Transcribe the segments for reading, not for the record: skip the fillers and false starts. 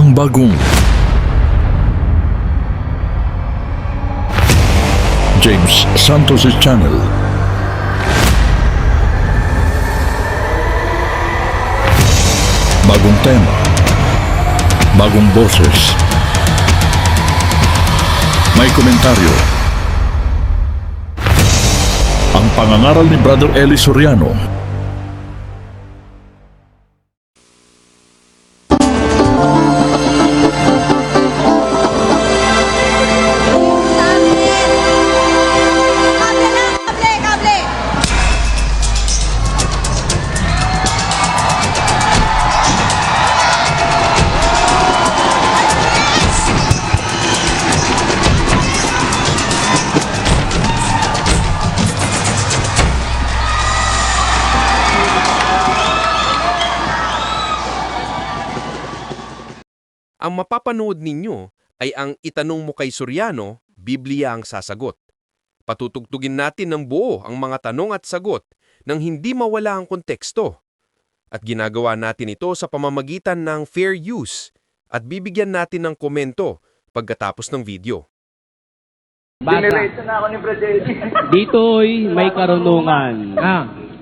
ang bagong James Santos Channel. Bagong tema, bagong boses, may komentaryo. Ang pangangaral ni Brother Eli Soriano. Ang mapapanood ninyo ay ang itanong mo kay Soriano, Biblia ang sasagot. Patutugtugin natin ng buo ang mga tanong at sagot nang hindi mawala ang konteksto. At ginagawa natin ito sa pamamagitan ng fair use at bibigyan natin ng komento pagkatapos ng video. Generation na ako ni Brazil. Dito'y may karunungan.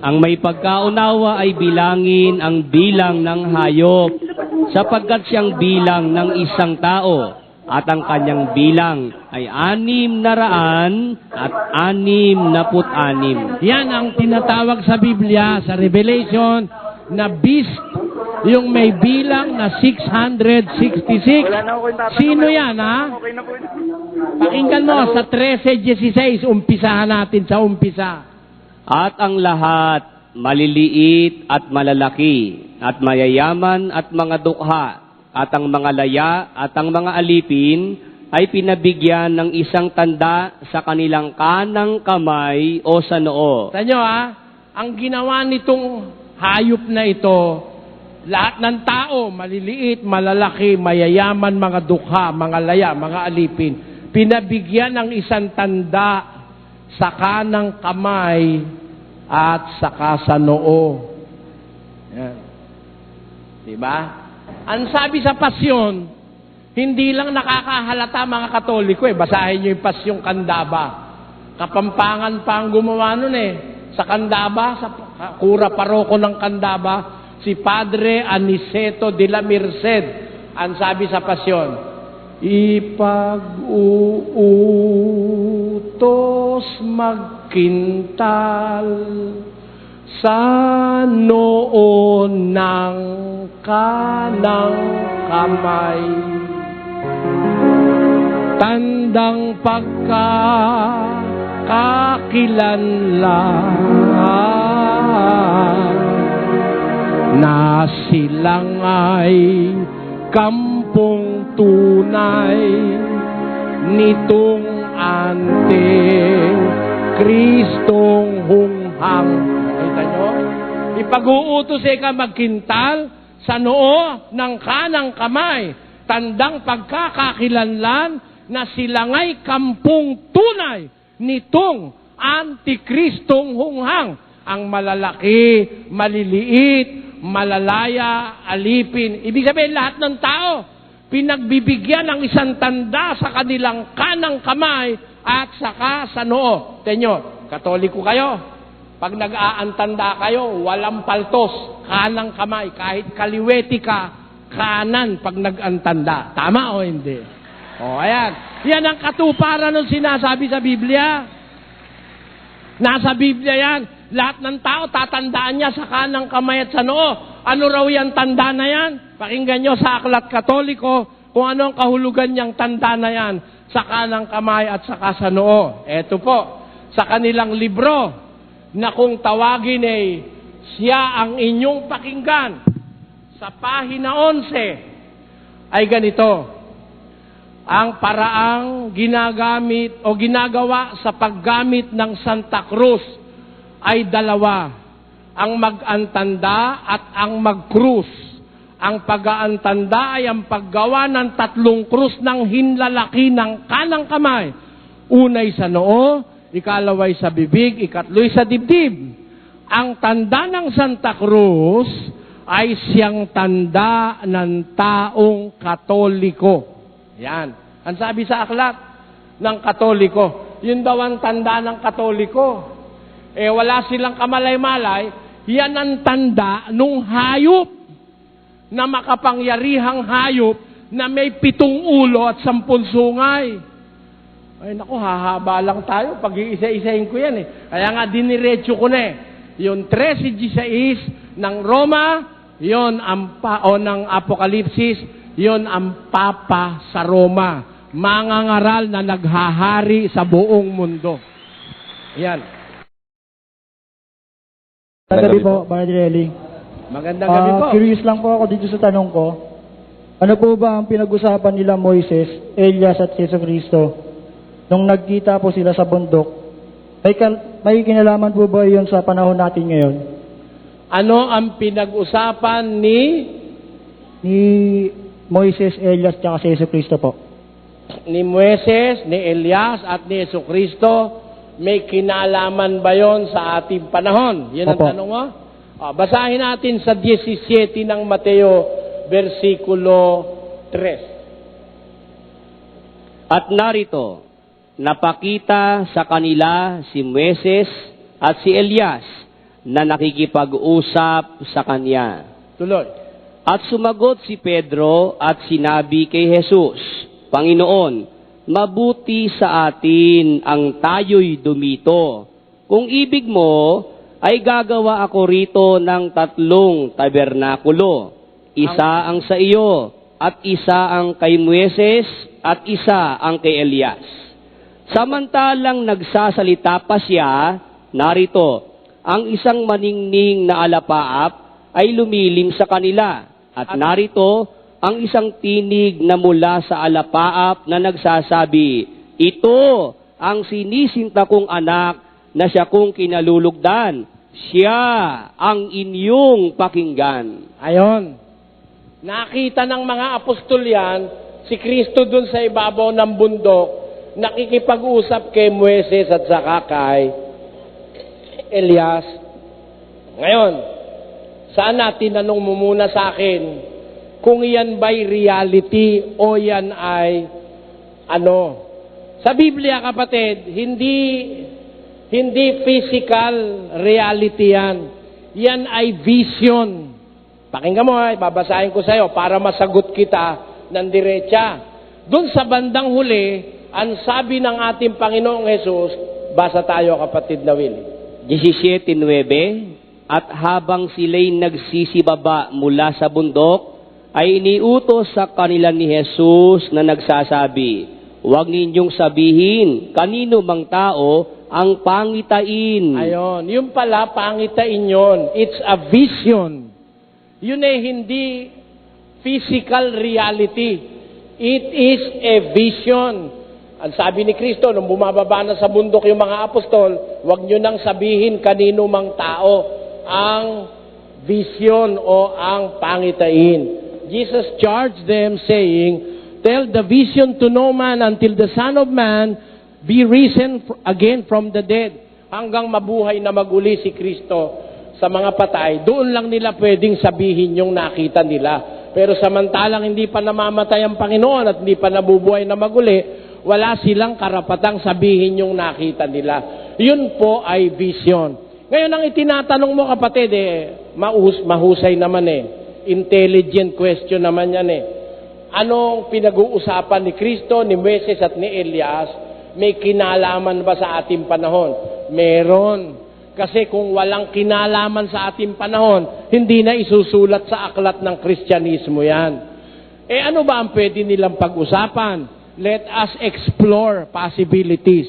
Ang may pagkaunawa ay bilangin ang bilang ng hayop, sapagkat siyang bilang ng isang tao, at ang kanyang bilang ay 666. Yan ang tinatawag sa Biblia, sa Revelation, na beast, yung may bilang na 666. Wala na ako yung tatanong. Sino yan, ha? Okay na po. Pakinggan mo, sa 13:16, umpisahan natin sa umpisa. At ang lahat, maliliit at malalaki, at mayayaman at mga dukha, at ang mga laya at ang mga alipin, ay pinabigyan ng isang tanda sa kanilang kanang kamay o sa noo. Sa nyo, ha? Ang ginawa nitong hayop na ito, lahat ng tao, maliliit, malalaki, mayayaman, mga dukha, mga laya, mga alipin, pinabigyan ng isang tanda sa kanang kamay at saka sa noo. Yan. Diba? Ang sabi sa pasyon, hindi lang nakakahalata mga Katoliko basahin nyo yung pasyong Kandaba. Kapampangan pa ang gumawa nun Sa Kandaba, sa kura paroko ng Kandaba, si Padre Aniceto de la Merced. Ang sabi sa pasyon, ipag-uutos magkintal sa noon ng kanang kamay, tandang pagkakakilanlan na silang ay kampong tunay nitong anting Kristong hunghang. Kita nyo? Ipag-uutos ka magkintal sa noo ng kanang kamay, tandang pagkakakilanlan na silangay kampung tunay nitong antikristong hunghang. Ang malalaki, maliliit, malalaya, alipin. Ibig sabihin lahat ng tao, pinagbibigyan ng isang tanda sa kanilang kanang kamay at saka sa noo. Tenyo, Katoliko kayo. Pag nag-aantanda kayo, walang paltos, kanang kamay. Kahit kaliweti ka, kanan pag nag-antanda. Tama o hindi? O, ayan. Yan ang katuparan ng sinasabi sa Biblia. Nasa Biblia yan. Lahat ng tao, tatandaan niya sa kanang kamay at sa noo. Ano raw yan tanda na yan? Pakinggan nyo sa Aklat Katoliko kung ano ang kahulugan niyang tanda na yan sa kanang kamay at saka sa noo. Eto po, sa kanilang libro, na kung tawagin siya ang inyong pakinggan, sa pahina 11, ay ganito. Ang paraang ginagamit o ginagawa sa paggamit ng Santa Cruz ay dalawa, ang mag-antanda at ang mag-krus. Ang pag-aantanda ay ang paggawa ng 3 krus ng hinlalaki ng kanang kamay. Unay sa noo, ikalaway sa bibig, ikatloy sa dibdib. Ang tanda ng Santa Cruz ay siyang tanda ng taong Katoliko. Yan. Ang sabi sa aklat ng Katoliko, yun daw ang tanda ng Katoliko. Wala silang kamalay-malay, yan ang tanda nung hayop na makapangyarihang hayop na may 7 ulo at 10 sungay. Ay naku, hahaba lang tayo pag iisa-isahin ko yan Kaya nga diniretso ko na Yung 13:16 ng Roma, yon ang ng Apokalipsis, yon ang Papa sa Roma. Mangangaral na naghahari sa buong mundo. Yan. Magandang gabi po, Brother Eli. Magandang gabi po. Curious lang po ako dito sa tanong ko. Ano po ba ang pinag-usapan nila Moises, Elias at Jesucristo nung nagkita po sila sa bundok? May kinalaman po ba yun sa panahon natin ngayon? Ano ang pinag-usapan ni Moises, Elias at si Jesucristo po? ni Moises, ni Elias at ni Jesucristo? May kinalaman ba yon sa ating panahon? Yan ang Opo. tanong mo? Basahin natin sa 17 ng Mateo, versikulo 3. At narito, napakita sa kanila si Moises at si Elias na nakikipag-usap sa kanya. Tuloy. At sumagot si Pedro at sinabi kay Jesus, Panginoon, mabuti sa atin ang tayo'y dumito. Kung ibig mo, ay gagawa ako rito ng 3 tabernakulo. Isa ang sa iyo, at isa ang kay Moises, at isa ang kay Elias. Samantalang nagsasalita pa siya, narito, ang isang maningning na alapaap ay lumilim sa kanila. At narito, ang isang tinig na mula sa alapaap na nagsasabi, ito ang sinisinta kong anak na siya kong kinalulugdan. Siya ang inyong pakinggan. Ayon. Nakita ng mga apostol yan, si Kristo dun sa ibabaw ng bundok, nakikipag-usap kay Moises at saka kay Elias. Ngayon, sana tinanong mo muna sa akin, kung yan ba'y reality o yan ay ano. Sa Biblia, kapatid, hindi physical reality yan. Yan ay vision. Pakinggan mo, babasahin ko sa'yo para masagot kita ng diretsa. Doon sa bandang huli, ang sabi ng ating Panginoong Hesus, basa tayo kapatid na Willie. 17:9, at habang sila'y nagsisibaba mula sa bundok, ay iniutos sa kanila ni Jesus na nagsasabi, huwag ninyong sabihin kanino mang tao ang pangitain. Ayon, yung pala pangitain yon. It's a vision. Yun ay hindi physical reality. It is a vision. Ang sabi ni Kristo, nung bumababa na sa bundok yung mga apostol, huwag nyo nang sabihin kanino mang tao ang vision o ang pangitain. Jesus charged them saying, tell the vision to no man until the Son of Man be risen again from the dead. Hanggang mabuhay na maguli si Kristo sa mga patay, doon lang nila pwedeng sabihin yung nakita nila. Pero samantalang hindi pa namamatay ang Panginoon at hindi pa nabubuhay na maguli, wala silang karapatang sabihin yung nakita nila. Yun po ay vision. Ngayon ang itinatanong mo kapatid, mahusay naman intelligent question naman yan Anong pinag-uusapan ni Kristo, ni Moises at ni Elias? May kinalaman ba sa ating panahon? Meron. Kasi kung walang kinalaman sa ating panahon, hindi na isusulat sa aklat ng Kristyanismo yan. Ano ba ang pwede nilang pag-usapan? Let us explore possibilities.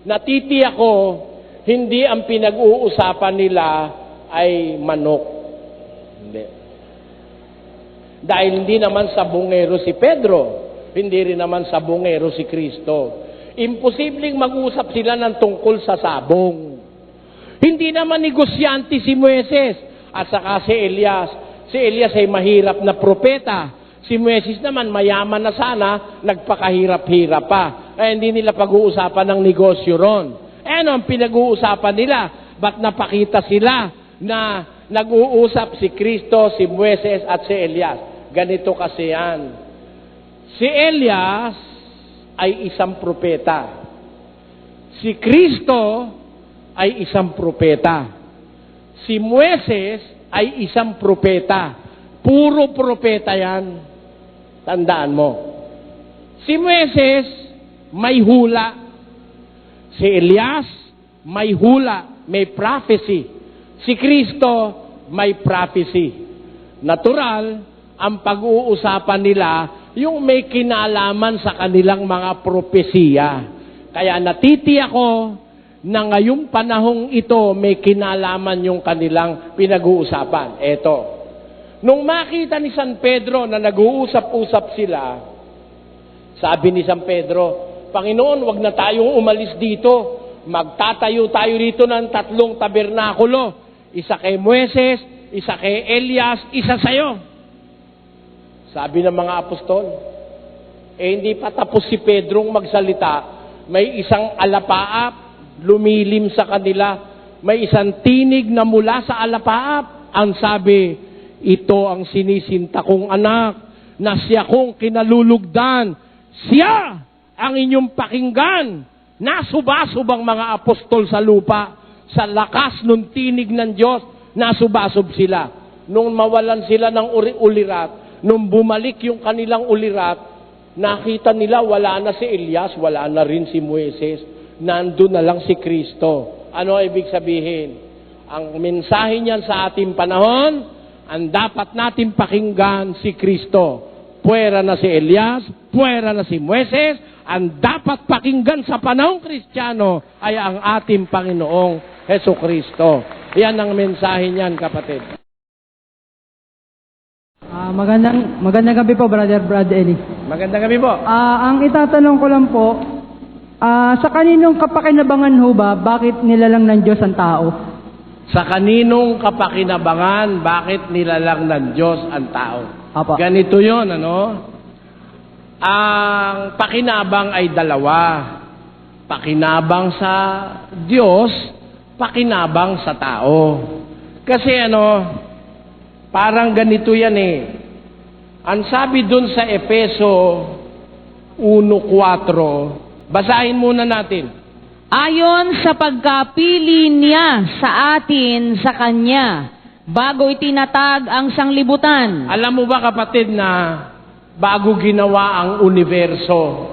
Natitiyak ko, hindi ang pinag-uusapan nila ay manok. Hindi. Dahil hindi naman sabungero si Pedro, hindi rin naman sabungero si Kristo. Imposibleng mag-usap sila ng tungkol sa sabong. Hindi naman negosyante si Moises at saka si Elias. Si Elias ay mahirap na propeta. Si Moises naman mayaman na sana, nagpakahirap-hirap pa. Hindi nila pag-uusapan ng negosyo ron. Ano ang pinag-uusapan nila? Ba't napakita sila na nag-uusap si Kristo, si Moises at si Elias. Ganito kasi yan. Si Elias ay isang propeta. Si Kristo ay isang propeta. Si Moises ay isang propeta. Puro propeta yan. Tandaan mo. Si Moises may hula. Si Elias may hula, may prophecy. Si Kristo may prophecy. Natural, ang pag-uusapan nila yung may kinalaman sa kanilang mga propesiya. Kaya natitiyak ko na ngayong panahong ito may kinalaman yung kanilang pinag-uusapan. Eto, nung makita ni San Pedro na nag-uusap-usap sila, sabi ni San Pedro, Panginoon, wag na tayong umalis dito. Magtatayo tayo rito ng 3 tabernakulo. Isa kay Moises, isa kay Elias, isa sa'yo. Sabi ng mga apostol, hindi pa tapos si Pedrong magsalita, may isang alapaap, lumilim sa kanila, may isang tinig na mula sa alapaap. Ang sabi, ito ang sinisinta kong anak, na siya kong kinalulugdan. Siya ang inyong pakinggan. Nasubasubang mga apostol sa lupa, sa lakas ng tinig ng Diyos, nasubasub sila. Nung mawalan sila ng ulirat, nung bumalik yung kanilang ulirat, nakita nila wala na si Elias, wala na rin si Moises, nandun na lang si Kristo. Ano ibig sabihin? Ang mensahe niyan sa ating panahon, ang dapat natin pakinggan si Kristo. Puwera na si Elias, puwera na si Moises, ang dapat pakinggan sa panahong Kristiyano ay ang ating Panginoong Heso Kristo. Yan ang mensahe niyan, kapatid. Magandang gabi po, Brother Eli. Magandang gabi po. Ang itatanong ko lang po, sa kaninong kapakinabangan ho ba, bakit nilalang ng Diyos ang tao? Sa kaninong kapakinabangan, bakit nilalang ng Diyos ang tao? Apa. Ganito yon, ano? Ang pakinabang ay dalawa. Pakinabang sa Diyos, pakinabang sa tao. Kasi parang ganito yan eh. Ang sabi dun sa Efeso 1:4, basahin muna natin. Ayon sa pagkapili niya sa atin sa Kanya, bago itinatag ang sanglibutan. Alam mo ba, kapatid, na bago ginawa ang universo,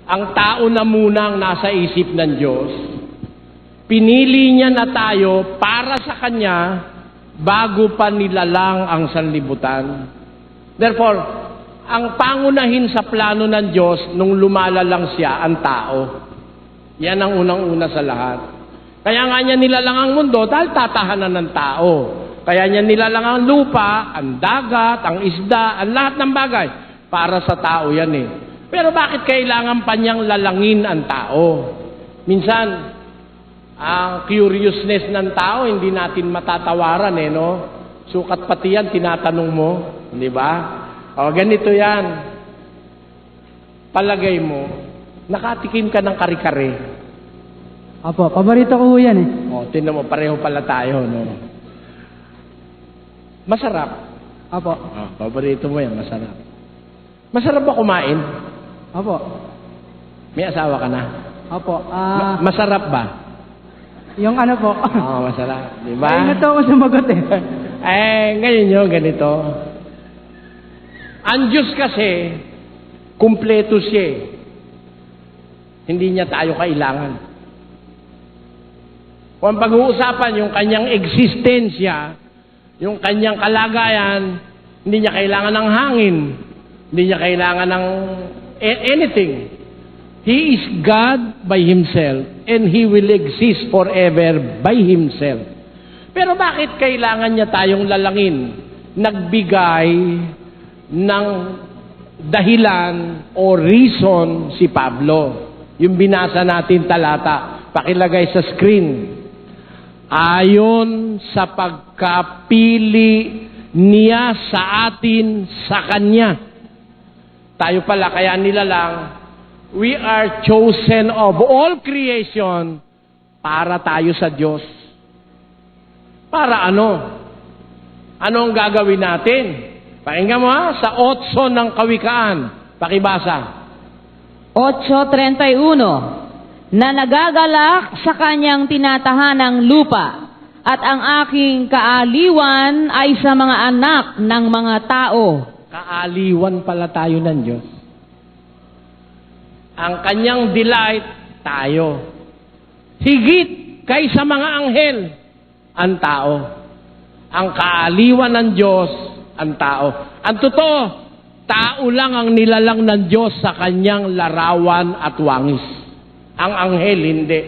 ang tao na munang nasa isip ng Diyos, pinili niya na tayo para sa Kanya bago pa nilalang ang sanlibutan. Therefore, ang pangunahin sa plano ng Diyos nung lumalalang siya, ang tao. Yan ang unang-una sa lahat. Kaya nga niya nilalang ang mundo dahil tatahanan ng tao. Kaya niya nilalang ang lupa, ang dagat, ang isda, ang lahat ng bagay. Para sa tao yan eh. Pero bakit kailangan pa niyang lalangin ang tao? Minsan, ang curiousness ng tao, hindi natin matatawaran eh, no? Sukat pati yan, tinatanong mo. Di ba? O, ganito yan. Palagay mo, nakatikim ka ng kare-kare. Apo, paborito ko ho yan eh. O, tinan mo, pareho pala tayo, no? Masarap. Apo. O, paborito mo yan, masarap. Masarap ba kumain? Apo. May asawa ka na? Apo. Masarap ba? Yung ano po. Oo, masarap. Di ba? Ay, nato ako sumagot eh. Ngayon yun, ganito. Ang Diyos kasi, kumpleto siya eh. Hindi niya tayo kailangan. Kung ang pag-uusapan, yung kanyang eksistensya, yung kanyang kalagayan, hindi niya kailangan ng hangin. Hindi niya kailangan ng anything. He is God by Himself and He will exist forever by Himself. Pero bakit kailangan niya tayong lalangin? Nagbigay ng dahilan o reason si Pablo. Yung binasa natin talata, pakilagay sa screen. Ayon sa pagkapili niya sa atin sa Kanya. Tayo pala, kaya nilalang, we are chosen of all creation para tayo sa Diyos. Para ano? Anong gagawin natin? Pakinggan mo ha, sa 8 ng Kawikaan. Pakibasa. 8:31, na nagagalak sa kanyang tinatahanang lupa, at ang aking kaaliwan ay sa mga anak ng mga tao. Kaaliwan pala tayo ng Diyos. Ang kanyang delight, tayo. Higit kaysa mga anghel, ang tao. Ang kaaliwan ng Diyos, ang tao. Ang totoo, tao lang ang nilalang ng Diyos sa kanyang larawan at wangis. Ang anghel, hindi.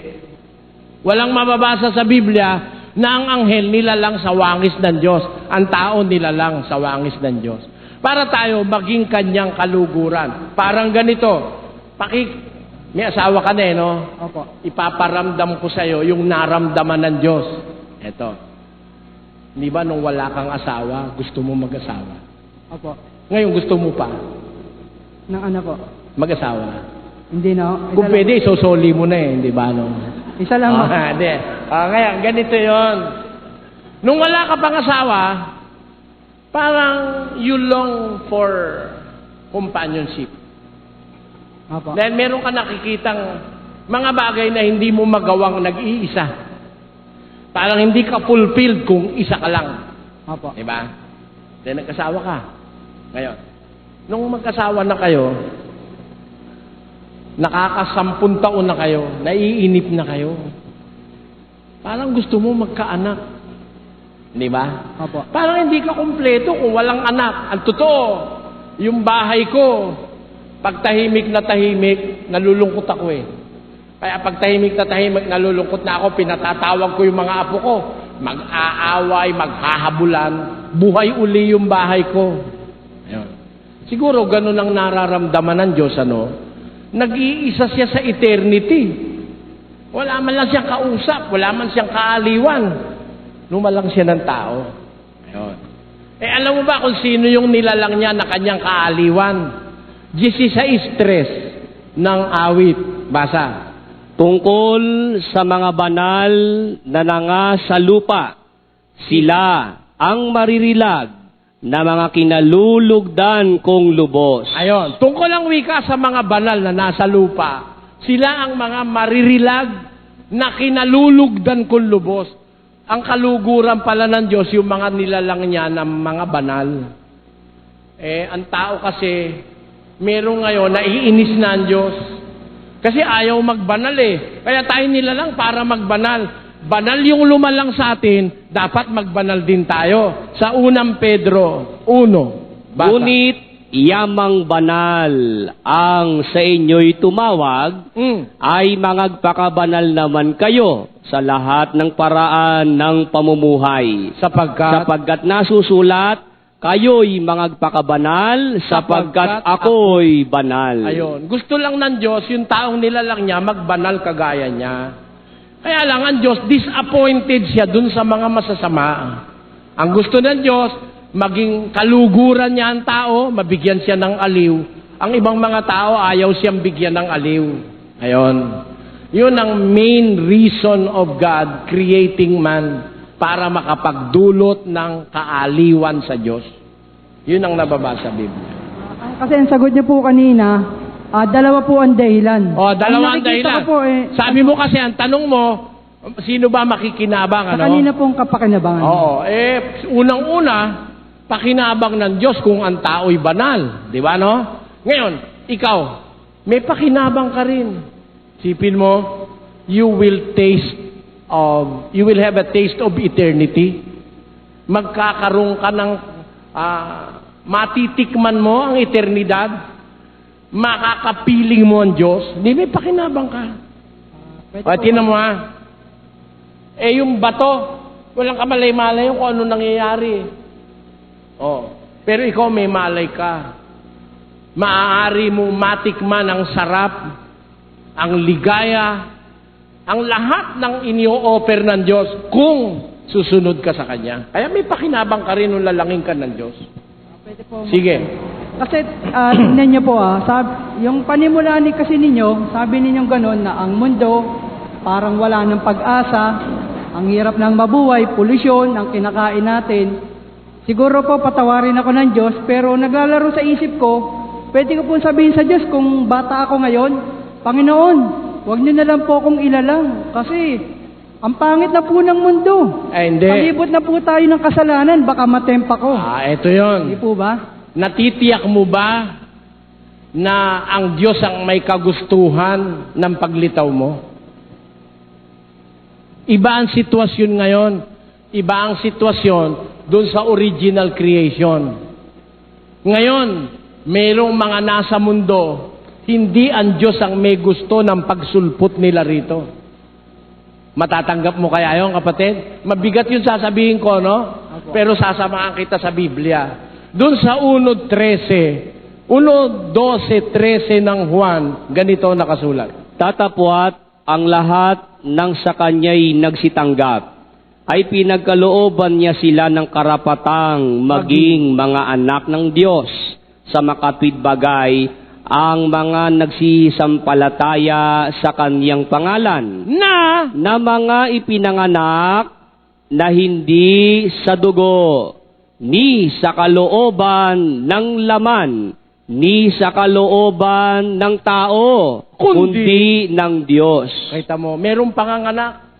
Walang mababasa sa Biblia na ang anghel nilalang sa wangis ng Diyos. Ang tao nilalang sa wangis ng Diyos. Para tayo maging kanyang kaluguran. Parang ganito. May asawa ka na eh, no? Opo. Ipaparamdam ko sa'yo yung naramdaman ng Diyos. Eto. Di ba nung wala kang asawa, gusto mo mag-asawa? Opo. Ngayon gusto mo pa Ng ano po? mag-asawa. Hindi na. Kung pwede, isosoli mo na eh, di ba? No? Isa lang. Hindi. Ngayon, ganito yon. Nung wala ka pang asawa, parang you long for companionship. Opo. Dahil meron ka nakikitang mga bagay na hindi mo magawang nag-iisa. Parang hindi ka fulfilled kung isa ka lang. Opo. Diba? Dahil nagkasawa ka. Ngayon, nung magkasawa na kayo, nakaka-10 taon na kayo, naiinip na kayo. Parang gusto mo magkaanak. Di ba? Opo. Parang hindi ka kumpleto kung walang anak. Ang totoo, yung bahay ko, pag tahimik na tahimik, nalulungkot ako eh. Kaya pag tahimik na tahimik, nalulungkot na ako, pinatatawag ko yung mga apo ko. Mag-aaway, maghahabulan, buhay uli yung bahay ko. Ayun. Siguro ganun ang nararamdaman ng Diyos, ano? Nag-iisa siya sa eternity. Wala man lang siyang kausap, wala man siyang kaaliwan. Lumalang siya ng tao. Ayun. Alam mo ba kung sino yung nilalang niya na kanyang kaaliwan? 16:3 ng awit. Basa. Tungkol sa mga banal na nanga sa lupa, sila ang maririlag na mga kinalulugdan kong lubos. Ayon. Tungkol ang wika sa mga banal na nasa lupa, sila ang mga maririlag na kinalulugdan kong lubos. Ang kaluguran pala ng Diyos, yung mga nilalang niya ng mga banal. Ang tao kasi, meron ngayon, naiinis na ang Diyos. Kasi ayaw magbanal eh. Kaya tayo nilalang para magbanal. Banal yung lumalang sa atin, dapat magbanal din tayo. Sa 1 Pedro 1. Basa. Ngunit yamang banal ang sa inyo'y tumawag, ay mangagpakabanal naman kayo sa lahat ng paraan ng pamumuhay. Sapagkat nasusulat, kayo'y mangagpakabanal sapagkat ako'y banal. Ayon. Gusto lang ng Diyos, yung taong nilalang niya, magbanal kagaya niya. Kaya lang, ang Diyos, disappointed siya dun sa mga masasama. Ang gusto ng Diyos, maging kaluguran niya ang tao, mabigyan siya ng aliw. Ang ibang mga tao, ayaw siyang bigyan ng aliw. Ayon. Yun ang main reason of God creating man, para makapagdulot ng kaaliwan sa Diyos. Yun ang nababasa sa Biblia. Kasi ang sagot niyo po kanina, dalawa po ang dahilan. Dalawa ang dahilan. Ko po, sabi mo kasi, ang tanong mo, sino ba makikinabang? Sa kanina pong kapakinabangan. Oo. Unang-una, pakinabang ng Diyos kung ang tao'y banal. Di ba, no? Ngayon, ikaw, may pakinabang ka rin. Sipin mo, you will have a taste of eternity. Magkakaroon ka ng matitikman mo ang eternidad. Makakapiling mo ang Diyos. Hindi, may pakinabang ka. Tinan mo ha. Yung bato, walang kamalay-malay kung ano nangyayari. Pero ikaw may malay ka. Maaari mo matikman ang sarap, ang ligaya, ang lahat ng inio-offer ng Diyos kung susunod ka sa Kanya. Kaya may pakinabang ka rin nung lalangin ka ng Diyos. Sige. Kasi tingnan niyo po yung panimulaan kasi ninyo, sabi ninyo gano'n na ang mundo parang wala ng pag-asa, ang hirap ng mabuhay, polusyon, ang kinakain natin. siguro po patawarin ako ng Diyos, pero naglalaro sa isip ko, pwede ko po sabihin sa Diyos kung bata ako ngayon, Panginoon, huwag niyo na lang po akong ilalang kasi ang pangit na po ng mundo. Hindi. Palibot na po tayo ng kasalanan, baka matempa ko. Ito yon. Hindi po ba? Natitiyak mo ba na ang Diyos ang may kagustuhan ng paglitaw mo? Iba ang sitwasyon ngayon. Iba ang sitwasyon doon sa original creation. Ngayon, mayroong mga nasa mundo, hindi ang Diyos ang may gusto ng pagsulpot nila rito. Matatanggap mo kaya yun, kapatid? Mabigat yung sasabihin ko, no? Pero sasamahan kita sa Biblia. Doon sa 1:12 ng Juan, ganito nakasulat. Tatapwat ang lahat ng sa kanya'y nagsitanggap, ay pinagkalooban niya sila ng karapatang maging mga anak ng Diyos sa makapitbagay ang mga nagsisampalataya sa kanyang pangalan, na mga ipinanganak na hindi sa dugo, ni sa kalooban ng laman, ni sa kalooban ng tao, kundi ng Diyos. Kita mo, merong panganganak.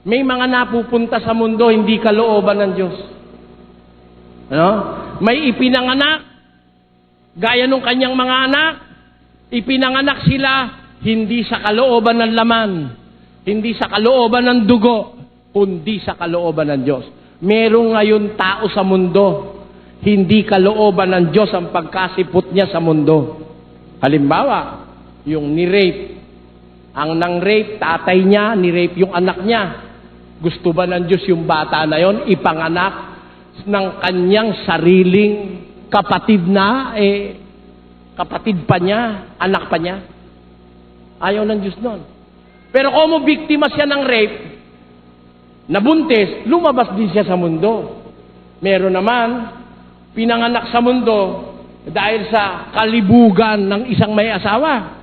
May mga napupunta sa mundo, hindi kalooban ng Diyos. Ano? May ipinanganak, gaya nung kanyang mga anak, ipinanganak sila, hindi sa kalooban ng laman, hindi sa kalooban ng dugo, kundi sa kalooban ng Diyos. Merong ngayon tao sa mundo, hindi kalooban ng Diyos ang pagkasipot niya sa mundo. Halimbawa, yung ni-rape. Ang nang-rape, tatay niya, ni-rape yung anak niya. Gusto ba ng Diyos yung bata na yon ipanganak ng kanyang sariling kapatid na, kapatid pa niya, anak pa niya? Ayaw ng Diyos nun. Pero kung biktima siya ng rape, nabuntis, lumabas din siya sa mundo. Meron naman, pinanganak sa mundo dahil sa kalibugan ng isang may asawa.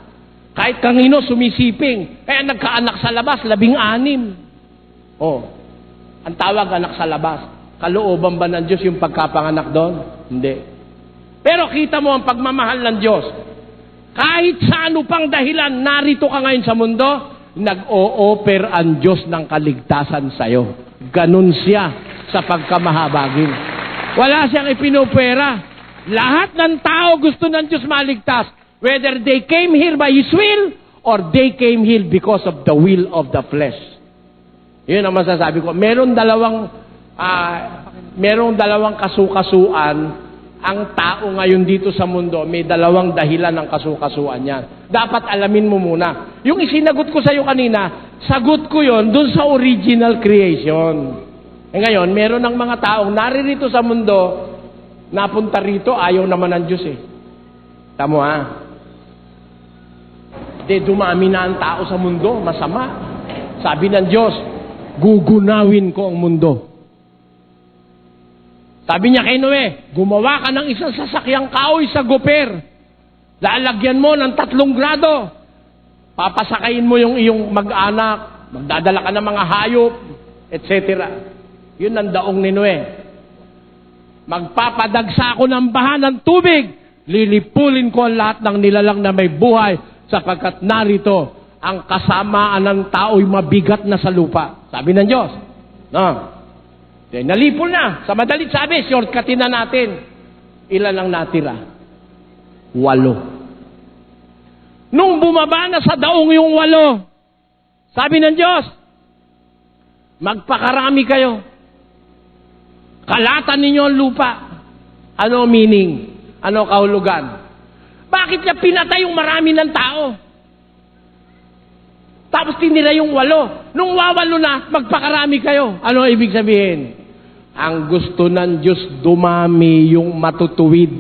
Kahit kangino sumisiping, kaya nagkaanak sa labas, 16. Ang tawag anak sa labas. Kalooban ba ng Diyos yung pagkapanganak doon? Hindi. Pero kita mo ang pagmamahal ng Diyos. Kahit sa ano pang dahilan, narito ka ngayon sa mundo, nag-o-offer ang Diyos ng kaligtasan sa'yo. Ganun siya sa pagkamahabagin. Wala siyang ipinupera. Lahat ng tao gusto ng Diyos maligtas. Whether they came here by His will or they came here because of the will of the flesh. Yun ang masasabi ko. Merong dalawang kasukasuan ang tao ngayon dito sa mundo. May dalawang dahilan ng kasukasuan yan. Dapat alamin mo muna. Yung isinagot ko sa iyo kanina, sagot ko yon dun sa original creation. Ngayon, meron ng mga taong naririto sa mundo, napunta rito, ayaw naman ng Diyos eh. Tamo ha? Dumami na ang tao sa mundo, masama. Sabi ng Diyos, gugunawin ko ang mundo. Sabi niya kay Noe, gumawa ka ng isang sasakyang kahoy sa goper. Lalagyan mo ng 3 grado. Papasakayin mo yung iyong mag-anak, magdadala ka ng mga hayop, etc. Yun ang daong ni Noe. Magpapadagsa ako ng baha ng tubig. Lilipulin ko ang lahat ng nilalang na may buhay sapagkat narito ang kasamaan ng tao'y mabigat na sa lupa. Sabi ng Diyos. No? Nalipol na. Sa madalit sabi, shortcutin na natin. Ilan ang natira? 8. Nung bumaba na sa daong yung 8, sabi ng Diyos, magpakarami kayo. Kalatan ninyo ang lupa. Ano meaning? Ano kahulugan? Bakit niya pinatay yung marami ng tao? Tapos tinira yung 8. Nung 8 na, magpakarami kayo. Ano ibig sabihin? Ang gusto ng Diyos dumami yung matutuwid.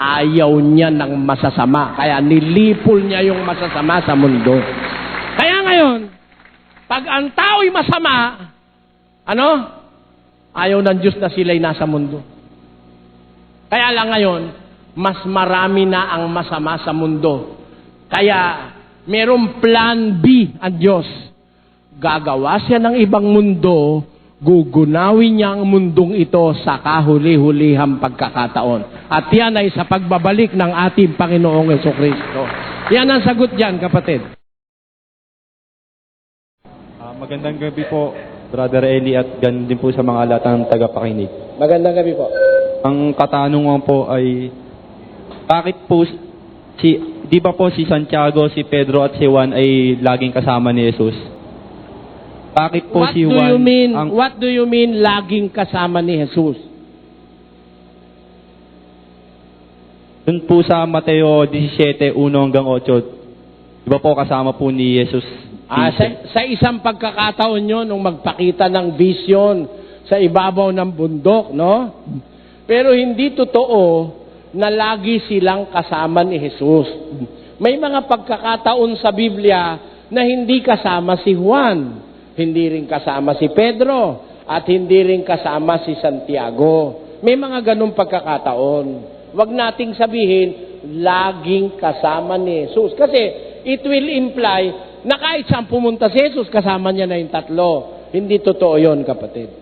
Ayaw niya ng masasama. Kaya nilipol niya yung masasama sa mundo. Kaya ngayon, pag ang tao'y masama, ayaw ng Diyos na sila'y nasa mundo. Kaya lang ngayon, mas marami na ang masama sa mundo. Kaya, merong plan B ang Diyos. Gagawa siya ng ibang mundo gugunawin niya ang mundong ito sa kahuli-hulihang pagkakataon. At yan ay sa pagbabalik ng ating Panginoong Jesucristo. Yan ang sagot diyan, kapatid. Magandang gabi po, Brother Eli, at ganun din po sa mga lahat ng tagapakinig. Magandang gabi po. Ang katanungan po ay, bakit po di ba po si Santiago, si Pedro at si Juan ay laging kasama ni Jesus? Bakit po si Juan What do you mean laging kasama ni Jesus? Dun po sa Mateo 17:1 hanggang 8, di ba po kasama po ni Jesus? Sa isang pagkakataon nyo nung magpakita ng vision sa ibabaw ng bundok, no? Pero hindi totoo na lagi silang kasama ni Jesus. May mga pagkakataon sa Biblia na hindi kasama si Juan, hindi rin kasama si Pedro, at hindi rin kasama si Santiago. May mga ganung pagkakataon. Huwag nating sabihin, laging kasama ni Jesus. Kasi it will imply na kahit saan pumunta si Jesus, kasama niya na yung tatlo. Hindi totoo yon, kapatid.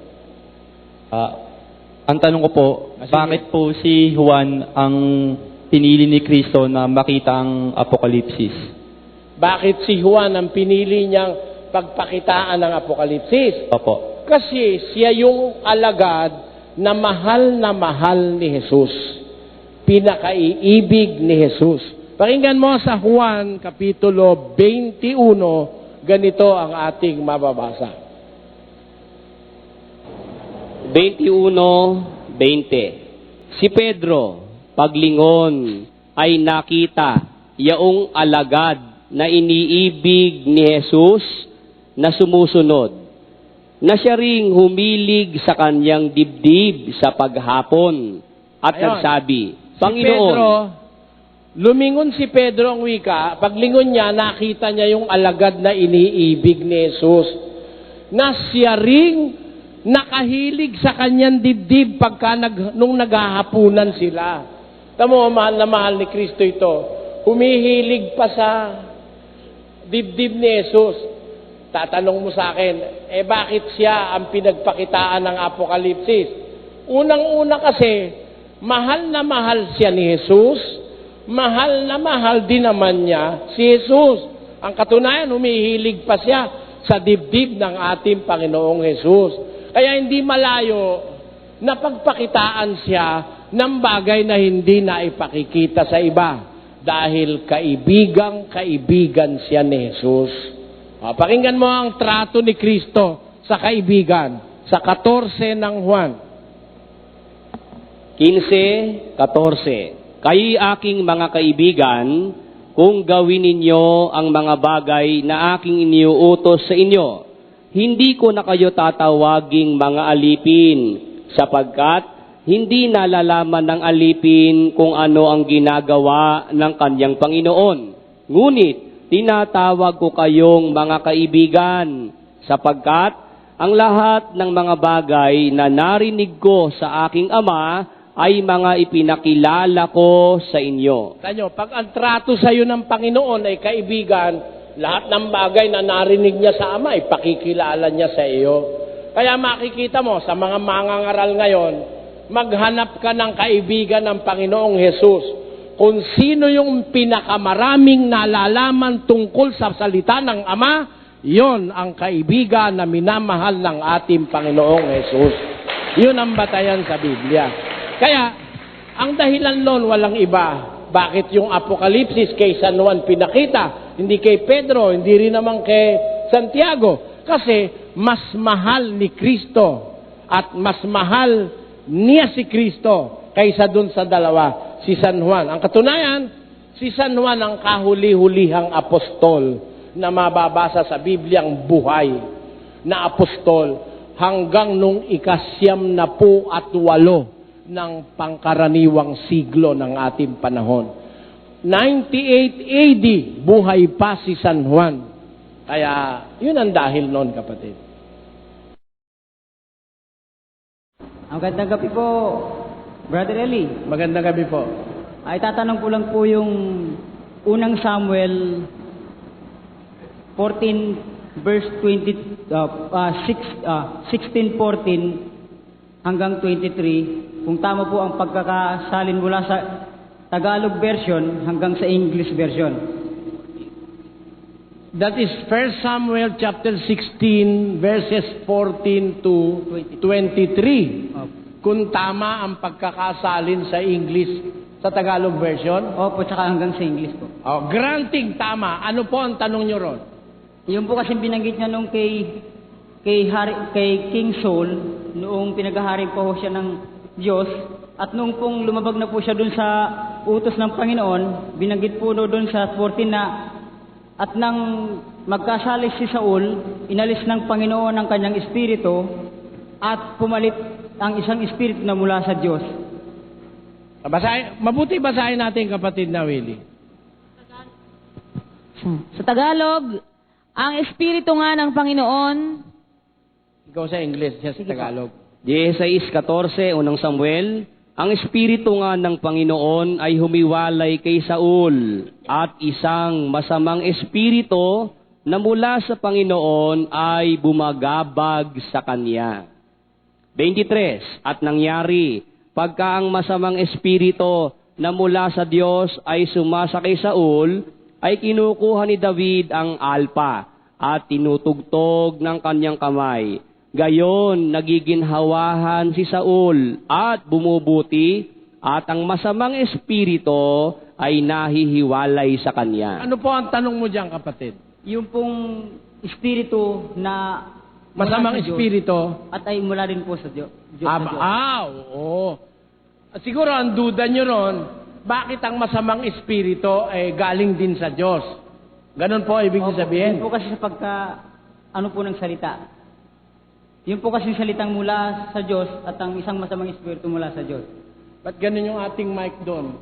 Ang tanong ko po, bakit po si Juan ang pinili ni Kristo na makita ang Apokalipsis? Bakit si Juan ang pinili niyang pagpakitaan ng Apokalipsis? Opo. Kasi siya yung alagad na mahal ni Jesus. Pinakaiibig ni Jesus. Pakinggan mo sa Juan Kapitulo 21, ganito ang ating mababasa. 21:20. Si Pedro, paglingon, ay nakita yaong alagad na iniibig ni Jesus na sumusunod, na siya ring humilig sa kanyang dibdib sa paghapon at nagsabi, Panginoon, lumingon si Pedro ang wika, paglingon niya, nakita niya yung alagad na iniibig ni Jesus, na siya ring nakahilig sa kanyang dibdib nung naghahapunan sila. Tamo, mahal na mahal ni Kristo ito. Humihilig pa sa dibdib ni Jesus. Tatanong mo sa akin, bakit siya ang pinagpakitaan ng Apokalipsis? Unang-una kasi, mahal na mahal siya ni Jesus, mahal na mahal din naman niya si Jesus. Ang katunayan, humihilig pa siya sa dibdib ng ating Panginoong Jesus. Kaya hindi malayo na pagpakitaan siya ng bagay na hindi na ipakikita sa iba. Dahil kaibigan siya ni Jesus. Pakinggan mo ang trato ni Kristo sa kaibigan. Sa 14 ng Juan. 15:14. Kayo'y aking mga kaibigan, kung gawin ninyo ang mga bagay na aking iniuutos sa inyo. Hindi ko na kayo tatawaging mga alipin, sapagkat hindi nalalaman ng alipin kung ano ang ginagawa ng kanyang Panginoon. Ngunit, tinatawag ko kayong mga kaibigan, sapagkat ang lahat ng mga bagay na narinig ko sa aking Ama ay mga ipinakilala ko sa inyo. Tanyo, pag ang trato sa iyo ng Panginoon ay kaibigan, lahat ng bagay na narinig niya sa Ama, ipakikilala niya sa iyo. Kaya makikita mo, sa mga mangangaral ngayon, maghanap ka ng kaibigan ng Panginoong Jesus. Kung sino yung pinakamaraming nalalaman tungkol sa salita ng Ama, yon ang kaibigan na minamahal ng ating Panginoong Jesus. Yun ang batayan sa Biblia. Kaya, ang dahilan nun walang iba. Bakit yung Apokalipsis kay San Juan pinakita? Hindi kay Pedro, hindi rin naman kay Santiago. Kasi mas mahal ni Kristo at mas mahal niya si Kristo kaysa dun sa dalawa, si San Juan. Ang katunayan, si San Juan ang kahuli-hulihang apostol na mababasa sa Bibliang buhay na apostol hanggang nung 98 ng pangkaraniwang siglo ng ating panahon. 98 AD, buhay pa si San Juan. Kaya, yun ang dahil noon, kapatid. Ang gandang gabi po, Brother Eli. Magandang gabi po. Ay tatanong ko lang po yung unang Samuel 14 verse 20 16:14 hanggang 23, kung tama po ang pagkakasalin mula sa Tagalog version hanggang sa English version. That is 1 Samuel chapter 16 verses 14 to 23. Kung tama ang pagkakasalin sa English sa Tagalog version. Opo, tsaka hanggang sa English po. Oh, granting tama. Ano po ang tanong nyo ron? Yung po kasi binanggit niya nung kay King Saul, noong pinaghahari po siya ng Diyos, at nung pong lumabag na po siya dun sa utos ng Panginoon, binanggit po doon sa 14 na at nang magkasalis si Saul, inalis ng Panginoon ang kanyang espiritu at pumalit ang isang espiritu na mula sa Diyos. Mabuti basahin natin, kapatid na Willie. Sa Tagalog, ang Espiritu nga ng Panginoon, Ikaw sa English, siya sa Tagalog. 16:14, unang Samuel, ang Espiritu nga ng Panginoon ay humiwalay kay Saul at isang masamang espiritu na mula sa Panginoon ay bumagabag sa kanya. 23, at nangyari, pagka ang masamang espiritu na mula sa Diyos ay sumasa kay Saul, ay kinukuha ni David ang alpa at tinutugtog ng kanyang kamay. Gayon, nagiginhawahan si Saul at bumubuti at ang masamang espiritu ay nahihiwalay sa kanya. Ano po ang tanong mo dyan, kapatid? Yung pong espiritu na Masamang mula sa Diyos espiritu? at ay mula rin po sa Diyos. sa Diyos. Oo. Siguro ang duda nyo ron, bakit ang masamang espiritu ay galing din sa Diyos? Ganon po ibig sabihin. Yun po kasi sa ano po ng salita. Yun po kasi salitang mula sa Diyos at ang isang masamang espiritu mula sa Diyos. Ba't ganon yung ating mic doon?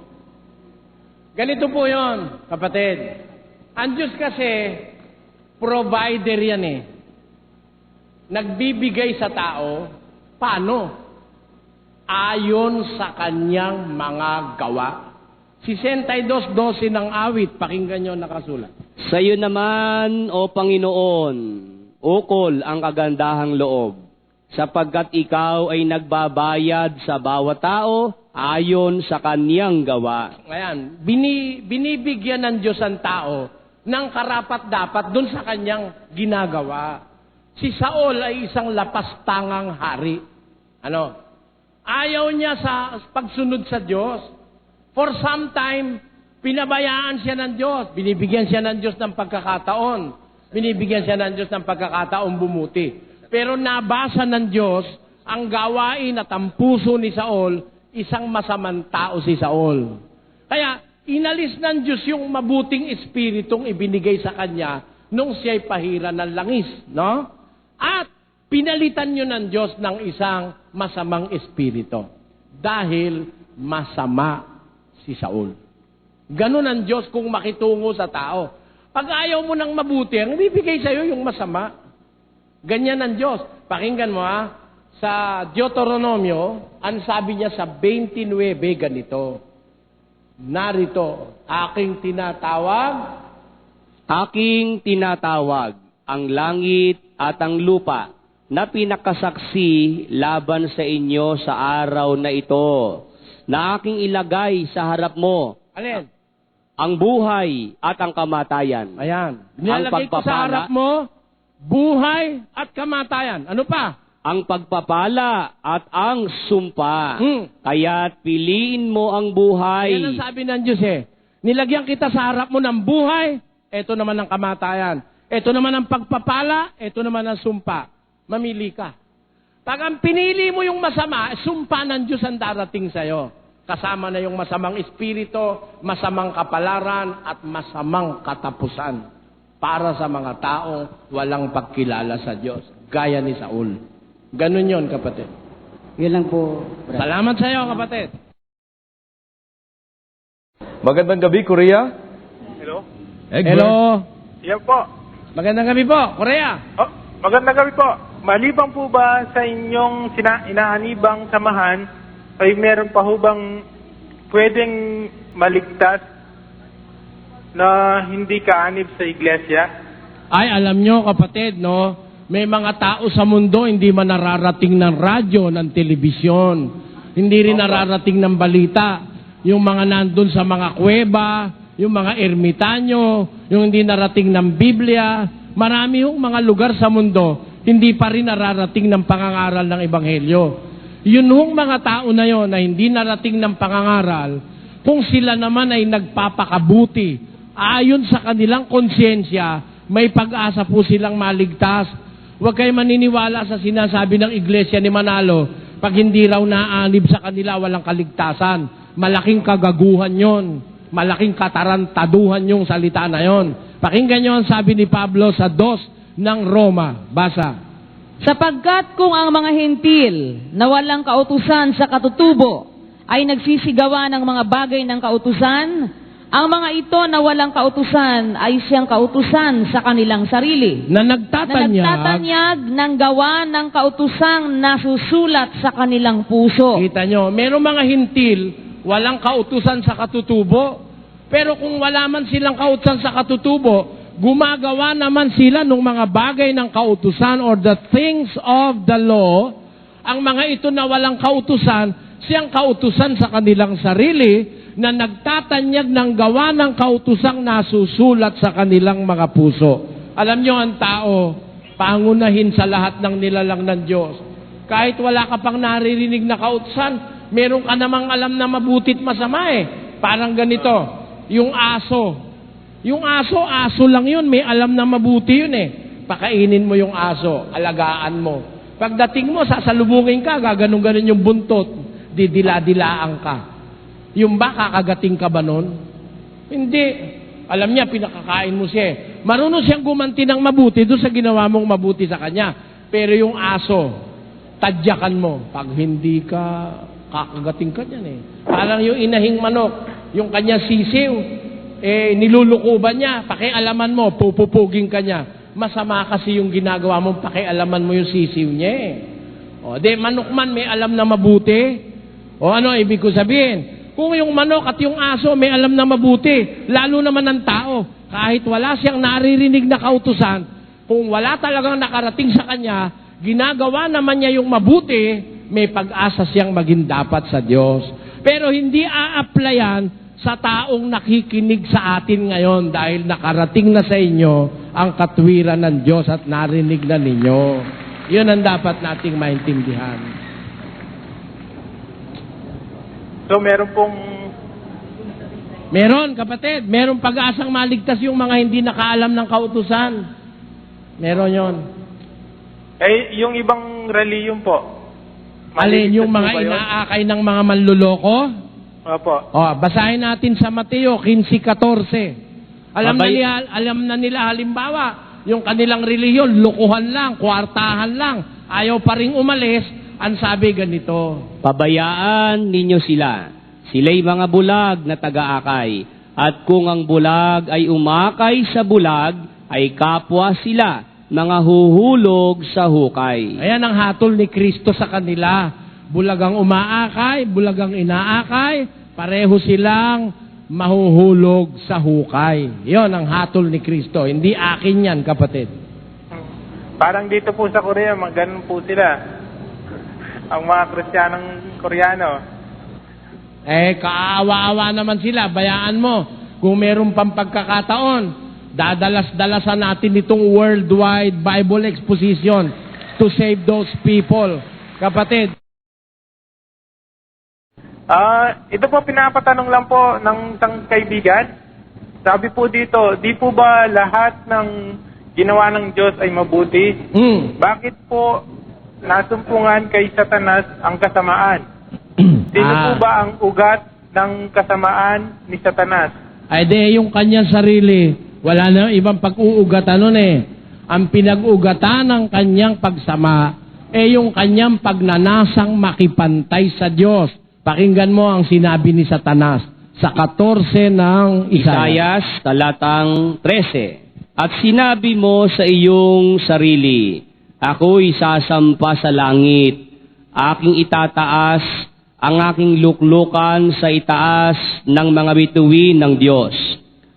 Ganito po yon, kapatid. Ang Diyos kasi, provider yan eh. Nagbibigay sa tao, paano? Ayon sa kanyang mga gawa. 62:12 ng awit, pakinggan nyo nakasulat. Sa iyo naman, O Panginoon, ukol ang kagandahang loob, sapagkat ikaw ay nagbabayad sa bawat tao ayon sa kaniyang gawa. Ayan, binibigyan ng Diyos ang tao ng karapat-dapat dun sa kanyang ginagawa. Si Saul ay isang lapastangang hari. Ano? Ayaw niya sa pagsunod sa Diyos. For some time, pinabayaan siya ng Diyos. Binibigyan siya ng Diyos ng pagkakataon. Binibigyan siya ng Diyos ng pagkakataon bumuti. Pero nabasa ng Diyos ang gawain at ang puso ni Saul, isang masamang tao si Saul. Kaya, inalis ng Diyos yung mabuting espiritong ibinigay sa kanya nung siya'y pahira ng langis. No? At pinalitan nyo ng Diyos ng isang masamang espiritu. Dahil masama si Saul. Ganun ang Diyos kung makitungo sa tao. Pag ayaw mo ng mabuti, ang ibibigay sa'yo yung masama. Ganyan ang Diyos. Pakinggan mo sa Deuteronomio, ang sabi niya sa 29, ganito. Narito, aking tinatawag ang langit at ang lupa na pinakasaksi laban sa inyo sa araw na ito, na aking ilagay sa harap mo. Alin? Ang buhay at ang kamatayan. Ayan. Nilalagay ko sa harap mo, buhay at kamatayan. Ano pa? Ang pagpapala at ang sumpa. Kaya't piliin mo ang buhay. Yan ang sabi ng Diyos eh. Nilagyan kita sa harap mo ng buhay, eto naman ang kamatayan. Eto naman ang pagpapala, eto naman ang sumpa. Mamili ka. Pag ang pinili mo yung masama, sumpa ng Diyos ang darating sa'yo. Kasama na yung masamang espiritu, masamang kapalaran, at masamang katapusan para sa mga taong walang pagkilala sa Diyos. Gaya ni Saul. Ganun yon, kapatid. Yun lang po. Salamat sa iyo, kapatid. Magandang gabi, Korea. Hello? Hello. Yan po. Magandang gabi po, Korea. Oh, magandang gabi po. Maliban po ba sa inyong inaanibang samahan, ay meron pa ho bang pwedeng maligtas na hindi kaanib sa iglesia? Ay, alam nyo, kapatid, no? may mga tao sa mundo hindi man nararating ng radyo, ng telebisyon, hindi rin nararating ng balita. Yung mga nandun sa mga kuweba, yung mga ermitanyo, yung hindi narating ng Biblia, marami yung mga lugar sa mundo, hindi pa rin nararating ng pangangaral ng Ebanghelyo. Yun hong mga tao na yon na hindi narating ng pangangaral, kung sila naman ay nagpapakabuti, ayon sa kanilang konsyensya, may pag-asa po silang maligtas. Huwag kayo maniniwala sa sinasabi ng Iglesia ni Manalo, pag hindi raw naanib sa kanila, walang kaligtasan. Malaking kagaguhan yon, malaking katarantaduhan yung salita na yon. Pakinggan nyo ang sabi ni Pablo sa 2 ng Roma. Basa. Sapagkat kung ang mga hentil na walang kautusan sa katutubo ay nagsisigawa ng mga bagay ng kautusan, ang mga ito na walang kautusan ay siyang kautusan sa kanilang sarili. Na nagtatanyag ng gawa ng kautusang nasusulat sa kanilang puso. Kita nyo, merong mga hintil, walang kautusan sa katutubo. Pero kung wala man silang kautusan sa katutubo, gumagawa naman sila ng mga bagay ng kautusan or the things of the law. Ang mga ito na walang kautusan, siyang kautusan sa kanilang sarili na nagtatanyag ng gawa ng kautusang nasusulat sa kanilang mga puso. Alam nyo, ang tao, pangunahin sa lahat ng nilalang ng Diyos. Kahit wala ka pang naririnig na kautusan, meron ka namang alam na mabutit masama eh. Parang ganito, yung aso. Yung aso lang yun. May alam na mabuti yun eh. Pakainin mo yung aso, alagaan mo. Pagdating mo, sasalubungin ka, gaganon-ganon yung buntot, didila-dilaan ka. Yung ba, kakagating ka ba nun? Hindi. Alam niya, pinakakain mo siya eh. Marunong siyang gumanti ng mabuti doon sa ginawa mong mabuti sa kanya. Pero yung aso, tadyakan mo. Pag hindi ka, kakagating ka niyan eh. Parang yung inahing manok, yung kanya sisiw, nilulukuban niya, pakialaman mo, pupupuging ka niya. Masama kasi yung ginagawa mo, pakialaman mo yung sisiw niya eh. O, manok man may alam na mabuti. O ano, ibig ko sabihin, kung yung manok at yung aso may alam na mabuti, lalo naman ang tao, kahit wala siyang naririnig na kautusan, kung wala talagang nakarating sa kanya, ginagawa naman niya yung mabuti, may pag-asa siyang maging dapat sa Diyos. Pero hindi a-applyan sa taong nakikinig sa atin ngayon dahil nakarating na sa inyo ang katwiran ng Diyos at narinig na ninyo. Yun ang dapat nating maintindihan. So meron pong... Meron, kapatid. Meron pag-asang maligtas yung mga hindi nakaalam ng kautusan. Meron yon. yung ibang reliyon po. Alin, yung mga Maligtas po ba yun? inaakay ng mga manluloko? Opo. Basahin natin sa Mateo 15:14. Alam na nila halimbawa, yung kanilang reliyon, lukuhan lang, kwartahan lang, ayaw pa ring umalis, ang sabi ganito. Pabayaan ninyo sila. Sila'y mga bulag na taga-akay. At kung ang bulag ay umakay sa bulag, ay kapwa sila, mga huhulog sa hukay. Ayan ang hatol ni Kristo sa kanila. Bulagang umaakay, bulagang inaakay, pareho silang mahuhulog sa hukay. Yon ang hatol ni Kristo. Hindi akin yan, kapatid. Parang dito po sa Korea, ganun po sila. Ang mga Kristiyanong Koreano. Kaawa-awa naman sila. Bayaan mo. Kung meron pang pagkakataon, dadalas-dalasan natin itong worldwide Bible exposition to save those people. Kapatid. Ito po pinapatanong lang po ng isang kaibigan. Sabi po dito, di po ba lahat ng ginawa ng Diyos ay mabuti? Bakit po nasumpungan kay Satanas ang kasamaan? Sino po ba ang ugat ng kasamaan ni Satanas? Ay di, yung kanyang sarili, wala na ibang pag-uugatan nun eh. Ang pinag-ugatan ng kanyang pagsama, yung kanyang pagnanasang makipantay sa Diyos. Pakinggan mo ang sinabi ni Satanas sa 14 ng Isayas, talatang 13. At sinabi mo sa iyong sarili, ako'y sasampa sa langit, aking itataas ang aking luklukan sa itaas ng mga bituin ng Diyos.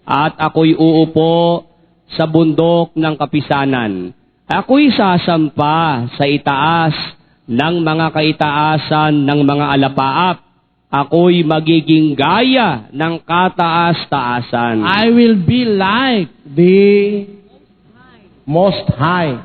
At ako'y uupo sa bundok ng kapisanan. Ako'y sasampa sa itaas ng mga kaitaasan ng mga alapaap. Ako'y magiging gaya ng kataas-taasan. I will be like the Most High.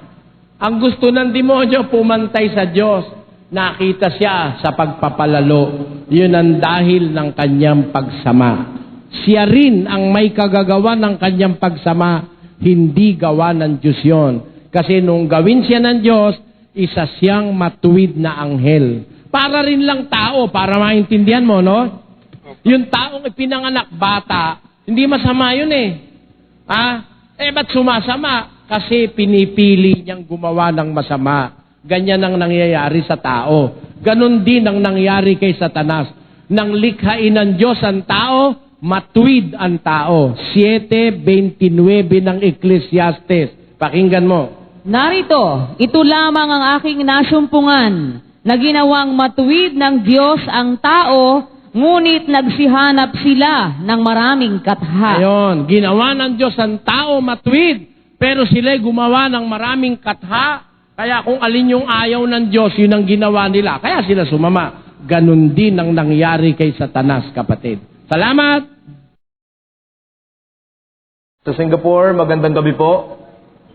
Ang gusto ng demonyo, pumantay sa Diyos. Nakita siya sa pagpapalalo. Yun ang dahil ng kanyang pagsama. Siya rin ang may kagagawa ng kanyang pagsama, hindi gawa ng Diyos yun. Kasi nung gawin siya ng Diyos, isa siyang matuwid na anghel. Para rin lang tao, para maintindihan mo, no? Yung taong ipinanganak bata, hindi masama yun eh. Ba't sumasama? Kasi pinipili niyang gumawa ng masama. Ganyan ang nangyayari sa tao. Ganon din ang nangyari kay Satanas. Nang likhain ng Diyos ang tao, matuwid ang tao. 7:29 ng Ecclesiastes. Pakinggan mo. Narito, ito lamang ang aking nasumpungan, na ginawang matuwid ng Diyos ang tao, ngunit nagsihanap sila ng maraming katha. Ayon, ginawa ng Diyos ang tao matuwid, pero sila'y gumawa ng maraming katha. Kaya kung alin yung ayaw ng Diyos, yun ang ginawa nila. Kaya sila sumama. Ganon din ang nangyari kay Satanas, kapatid. Salamat! Sa Singapore, magandang gabi po.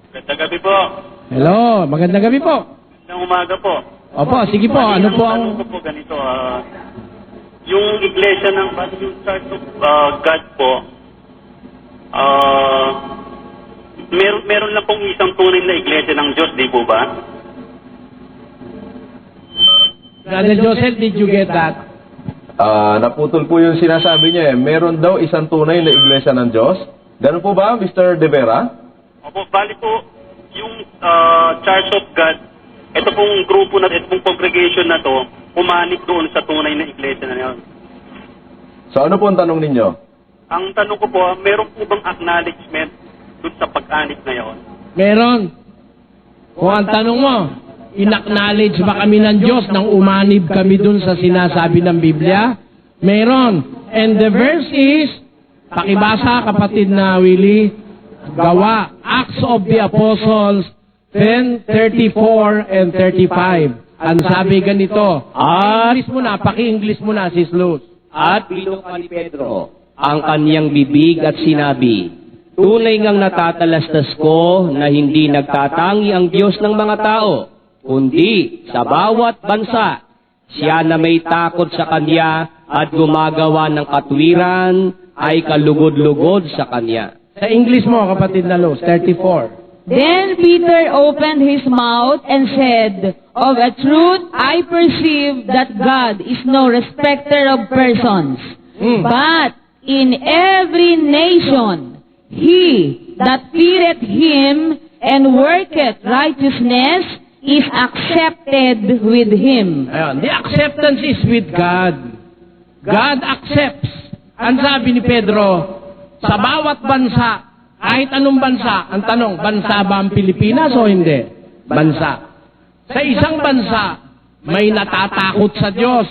Magandang gabi po. Hello, magandang gabi po. Magandang umaga po. Opo, sige po, ano po ang... Tanong ko po ganito, yung iglesia ng yung Church of God po, meron lang pong isang tunay na iglesia ng Diyos, di po ba? Brother Joseph, did you get that? Naputol po yung sinasabi niya eh. Meron daw isang tunay na iglesia ng Diyos. Ganun po ba, Mr. De Vera? Opo, bali po, yung Church of God, ito pong grupo na, ito pong congregation na to, umanib doon sa tunay na iglesia na yun. So ano po ang tanong ninyo? Ang tanong ko po, meron po bang acknowledgement doon sa pag-anib na yun? Meron. Kung ang tanong mo, in-acknowledge ba kami ng Diyos nang umanib kami dun sa sinasabi ng Biblia? Meron. And the verse is, pakibasa kapatid na Willie, Gawa, Acts of the Apostles 10:34 and 35. Ang sabi ganito, English muna, paki-English muna, Sis Luz. At binuka ni Pedro ang kanyang bibig at sinabi, tunay ngang natatalastas ko na hindi nagtatangi ang Diyos ng mga tao, kundi sa bawat bansa, siya na may takot sa Kanya at gumagawa ng katwiran ay kalugod-lugod sa Kanya. Sa English mo, kapatid na Luz, 34. Then Peter opened his mouth and said, of a truth I perceive that God is no respecter of persons, but in every nation he that feareth him and worketh righteousness is accepted with him. Ayan, the acceptance is with God. God accepts. Ang sabi ni Pedro, sa bawat bansa, kahit anong bansa, ang tanong, bansa ba ang Pilipinas o hindi? Bansa. Sa isang bansa, may natatakot sa Diyos,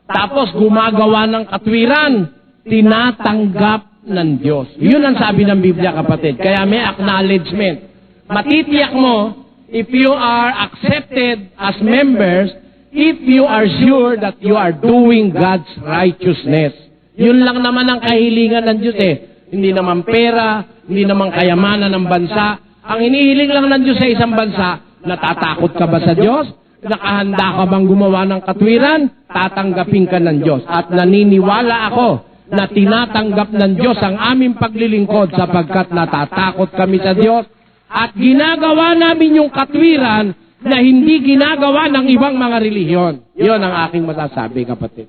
tapos gumagawa ng katwiran, tinatanggap ng Diyos. Yun ang sabi ng Biblia, kapatid. Kaya may acknowledgement. Matitiyak mo, if you are accepted as members, if you are sure that you are doing God's righteousness. Yun lang naman ang kahilingan ng Diyos eh. Hindi naman pera, hindi naman kayamanan ng bansa. Ang hinihiling lang ng Diyos sa isang bansa, natatakot ka ba sa Diyos? Nakahanda ka bang gumawa ng katwiran? Tatanggapin ka ng Diyos. At naniniwala ako na tinatanggap ng Diyos ang aming paglilingkod sapagkat natatakot kami sa Diyos at ginagawa namin yung katwiran na hindi ginagawa ng ibang mga relihiyon. Yun ang aking masasabi, kapatid.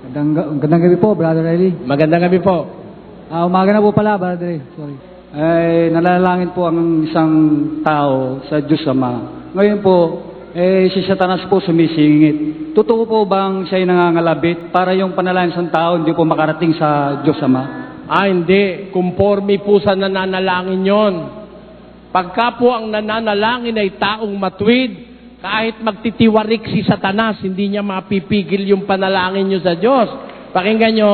Magandang gabi po, Brother Eli. Magandang gabi po. Umaga na po pala, Brother Eli. Sorry. Nalalangin po ang isang tao sa Diyos Ama. Ngayon po, si Satanas po sumisingit. Totoo po bang siya'y nangangalabit para yung panalangin sa tao hindi po makarating sa Diyos Ama? Hindi. Conforme po sa nananalangin yon. Pagka po ang nananalangin ay taong matuwid, kahit magtitiwarik si Satanas, hindi niya mapipigil yung panalangin niyo sa Diyos. Pakinggan niyo,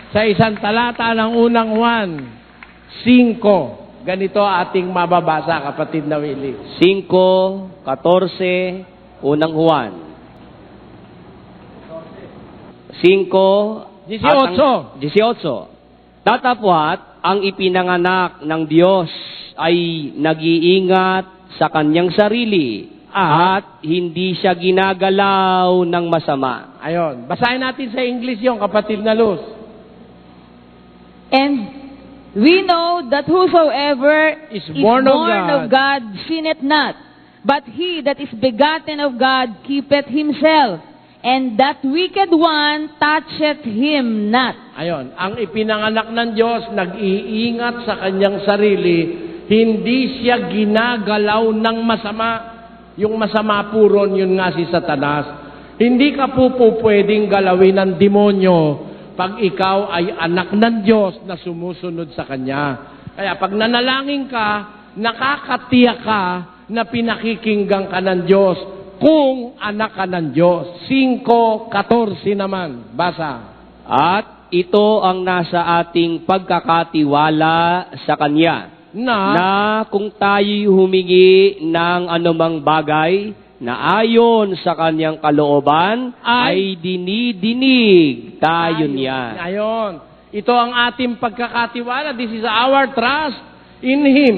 sa isang talata ng unang Juan 5, Ganito ating mababasa, kapatid na Willie. 5:14, unang Juan. 5:18. Datapwat ang ipinanganak ng Diyos ay nag-iingat sa kanyang sarili at hindi siya ginagalaw ng masama. Ayon. Basahin natin sa English yung kapatid na Luz. And we know that whosoever Is born of of God sinneth not, but he that is begotten of God keepeth himself, and that wicked one toucheth him not. Ayon. Ang ipinanganak ng Diyos, nag-iingat sa kanyang sarili, hindi siya ginagalaw ng masama. Yung masama puron, yun nga si Satanas. Hindi ka po pwedeng galawin ng demonyo pag ikaw ay anak ng Diyos na sumusunod sa Kanya. Kaya pag nanalangin ka, nakakatiyak ka na pinakikinggan ka ng Diyos kung anak ka ng Diyos. 5:14 naman. Basa. At ito ang nasa ating pagkakatiwala sa Kanya, na kung tayo'y humingi ng anumang bagay na ayon sa Kanyang kalooban, ay dinidinig tayo niya. Ayon. Ito ang ating pagkakatiwala. This is our trust in Him.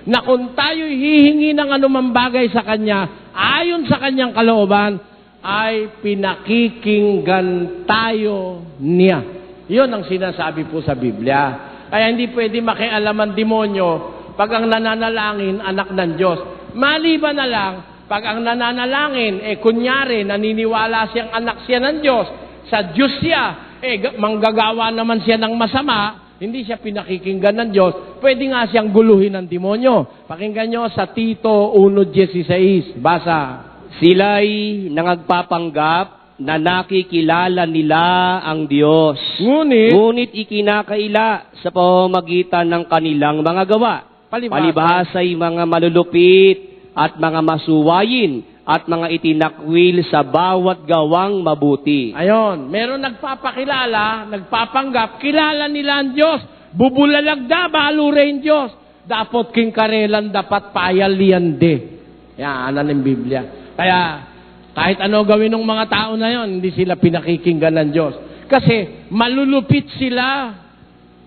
Na kung tayo'y hihingi ng anumang bagay sa Kanya, ayon sa Kanyang kalooban, ay pinakikinggan tayo niya. Yun ang sinasabi po sa Biblia. Kaya hindi pwede makialam ang demonyo pag ang nananalangin anak ng Diyos. Maliban na lang, pag ang nananalangin, kunyari, naniniwala siyang anak siya ng Diyos, sa Diyos siya, manggagawa naman siya ng masama, hindi siya pinakikinggan ng Diyos, pwede nga siyang guluhin ng demonyo. Pakinggan nyo sa Tito 1:16. Basa. Sila'y nangagpapanggap na nakikilala nila ang Diyos. Ngunit ikinakaila sa pamamagitan ng kanilang mga gawa. Palibhasa'y mga malulupit at mga masuwayin at mga itinakwil sa bawat gawang mabuti. Ayon, meron nagpapakilala, nagpapanggap, kilala nila ang Diyos. Bubulalagda, balurain Diyos. Dapat king karelan, dapat payaliande. Yan, ano ng Biblia. Kaya, kahit ano gawin ng mga tao na yon, hindi sila pinakikinggan ng Diyos. Kasi malulupit sila,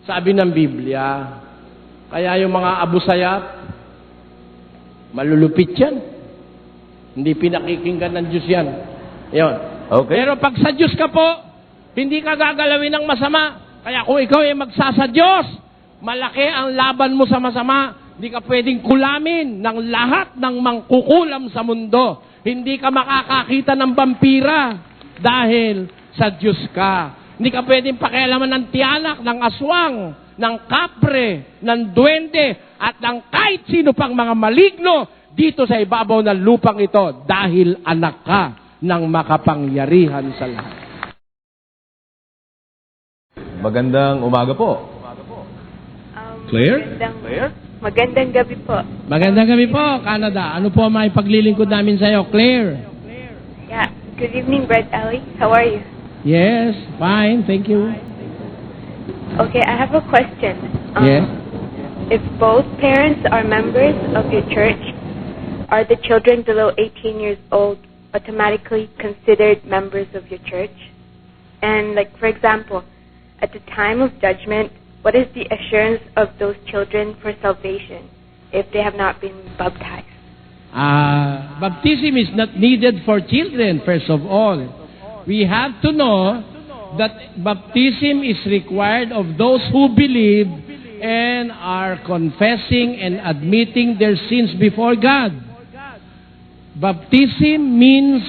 sabi ng Biblia. Kaya yung mga abusayap, malulupit yan. Hindi pinakikinggan ng Diyos yan. Yun. Okay. Pero pag sa Diyos ka po, hindi ka gagalawin ng masama. Kaya kung ikaw ay magsasa Diyos, malaki ang laban mo sa masama. Hindi ka pwedeng kulamin ng lahat ng mangkukulam sa mundo. Hindi ka makakakita ng vampira dahil sa Diyos ka. Hindi ka pwedeng pakialaman ng tiyanak, ng aswang, ng kapre, ng duwende, at ng kahit sino pang mga maligno dito sa ibabaw ng lupang ito dahil anak ka ng makapangyarihan sa lahat. Magandang umaga po. Claire? Magandang gabi po. Magandang gabi po, Canada. Ano po may paglilingkod namin sa iyo, Claire? Yeah. Good evening, Brett Ellie. How are you? Yes, fine, thank you. Okay, I have a question. Yes? If both parents are members of your church, are the children below 18 years old automatically considered members of your church? And like, for example, at the time of judgment, what is the assurance of those children for salvation if they have not been baptized? Baptism is not needed for children, first of all. We have to know that baptism is required of those who believe and are confessing and admitting their sins before God. Baptism means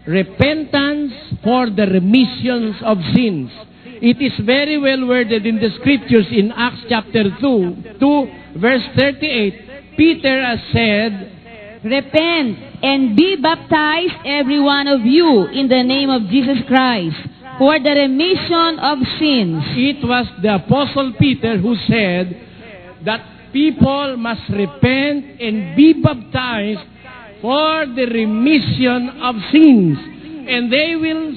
repentance for the remissions of sins. It is very well worded in the scriptures in Acts chapter 2 verse 38. Peter has said, Repent and be baptized, every one of you, in the name of Jesus Christ, for the remission of sins. It was the Apostle Peter who said that people must repent and be baptized for the remission of sins. And they will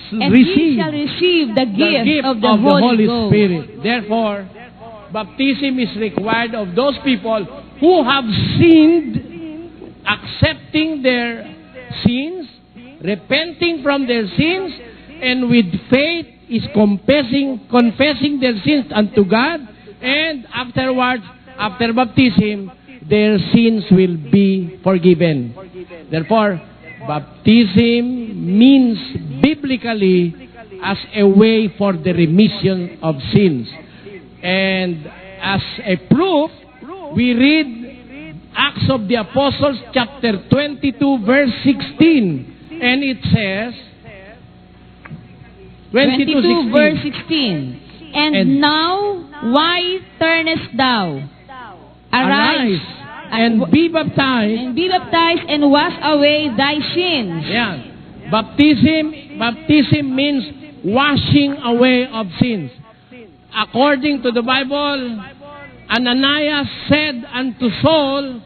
And ye shall receive the gift of the Holy Ghost. Spirit. Therefore, baptism is required of those people who have sinned, accepting their sins, repenting from their sins, and with faith is confessing their sins unto God, and afterwards, after baptism, their sins will be forgiven. Therefore, baptism means biblically as a way for the remission of sins. And as a proof, we read Acts of the Apostles chapter 22 verse 16, and it says 22 verse 16. And now, why turnest thou? Arise and be baptized. And be baptized and wash away thy sins. Yeah. Baptism means washing away of sins. According to the Bible, Ananias said unto Saul,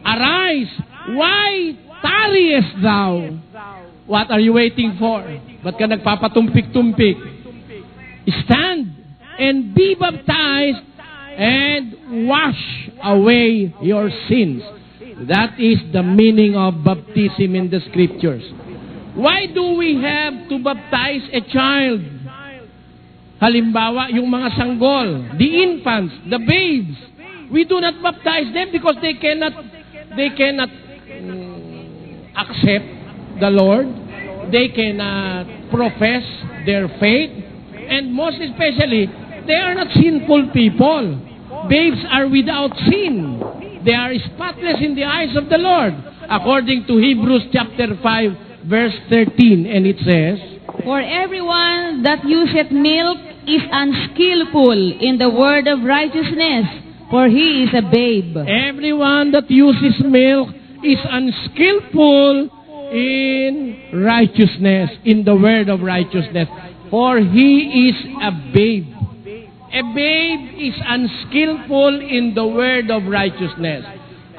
Arise, why tarriest thou? What are you waiting for? Ba't ka nagpapatumpik-tumpik? Stand and be baptized and wash away your sins. That is the meaning of baptism in the scriptures. Why do we have to baptize a child? Halimbawa, yung mga sanggol, the infants, the babes. We do not baptize them because they cannot accept the Lord. They cannot profess their faith. And most especially, they are not sinful people. Babes are without sin. They are spotless in the eyes of the Lord. According to Hebrews chapter 5, verse 13. And it says, For everyone that useth milk is unskillful in the word of righteousness, for he is a babe. Everyone that uses milk is unskillful in righteousness, in the word of righteousness, for he is a babe. A babe is unskillful in the word of righteousness.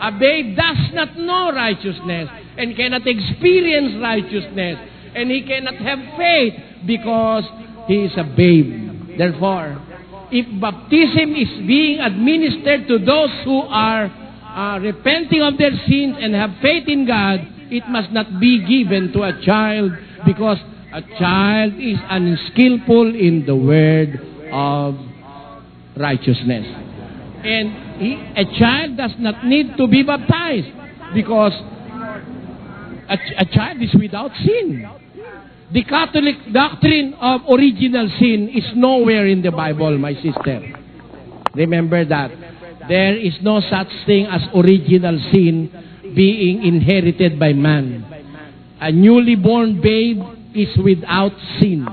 A babe does not know righteousness and cannot experience righteousness, and he cannot have faith because he is a babe. Therefore, if baptism is being administered to those who are repenting of their sins and have faith in God, it must not be given to a child, because a child is unskillful in the word of righteousness. And a child does not need to be baptized because a child is without sin. The Catholic doctrine of original sin is nowhere in the Bible, my sister. Remember that. There is no such thing as original sin being inherited by man. A newly born babe is without sin.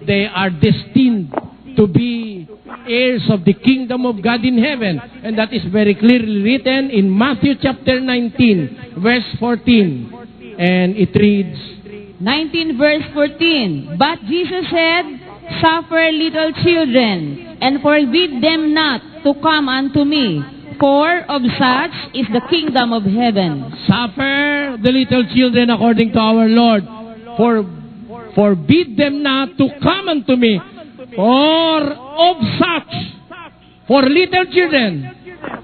They are destined to be heirs of the kingdom of God in heaven. And that is very clearly written in Matthew chapter 19, verse 14. And it reads, 19 verse 14. But Jesus said, Suffer little children, and forbid them not to come unto me, for of such is the kingdom of heaven. Suffer the little children according to our Lord, forbid them not to come unto me, for of such, for little children,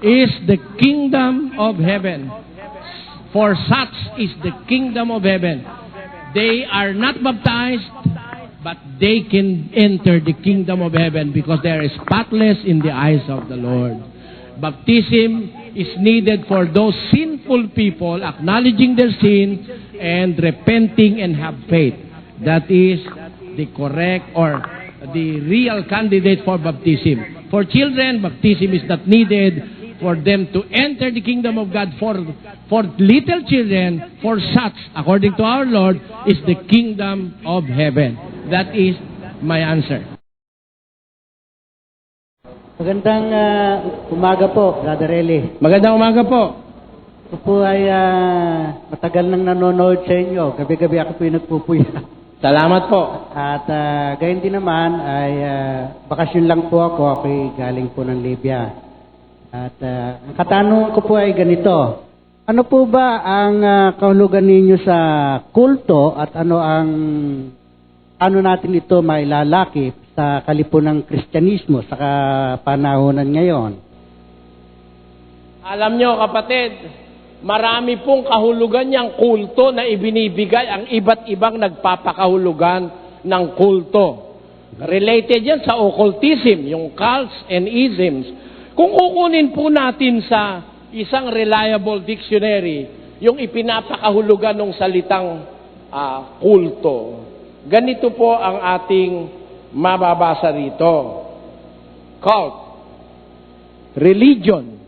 is the kingdom of heaven. For such is the kingdom of heaven. They are not baptized, but they can enter the kingdom of heaven because they are spotless in the eyes of the Lord. Baptism is needed for those sinful people acknowledging their sin and repenting and have faith. That is the correct or the real candidate for baptism. For children, baptism is not needed. For them to enter the kingdom of God, for little children, for such, according to our Lord, is the kingdom of heaven. That is my answer. Magandang umaga po, Brother Eli. Magandang umaga po. Ako po ay matagal nang nanonood sa inyo. Gabi-gabi ako po yung nagpupuya. Salamat po. At gayon din naman ay bakasyon lang po ako. Ako'y galing po ng Libya. At ang katanungan ko po ay ganito. Ano po ba ang kahulugan ninyo sa kulto at ano natin ito mailalakip sa kalipunang Kristyanismo sa panahonan ngayon. Alam nyo kapatid, marami pong kahulugan niyang kulto na ibinibigay ang iba't ibang nagpapakahulugan ng kulto. Related yan sa occultism, yung cults and isms. Kung kukunin po natin sa isang reliable dictionary, yung ipinapakahulugan ng salitang kulto, ganito po ang ating mababasa rito. Cult, religion,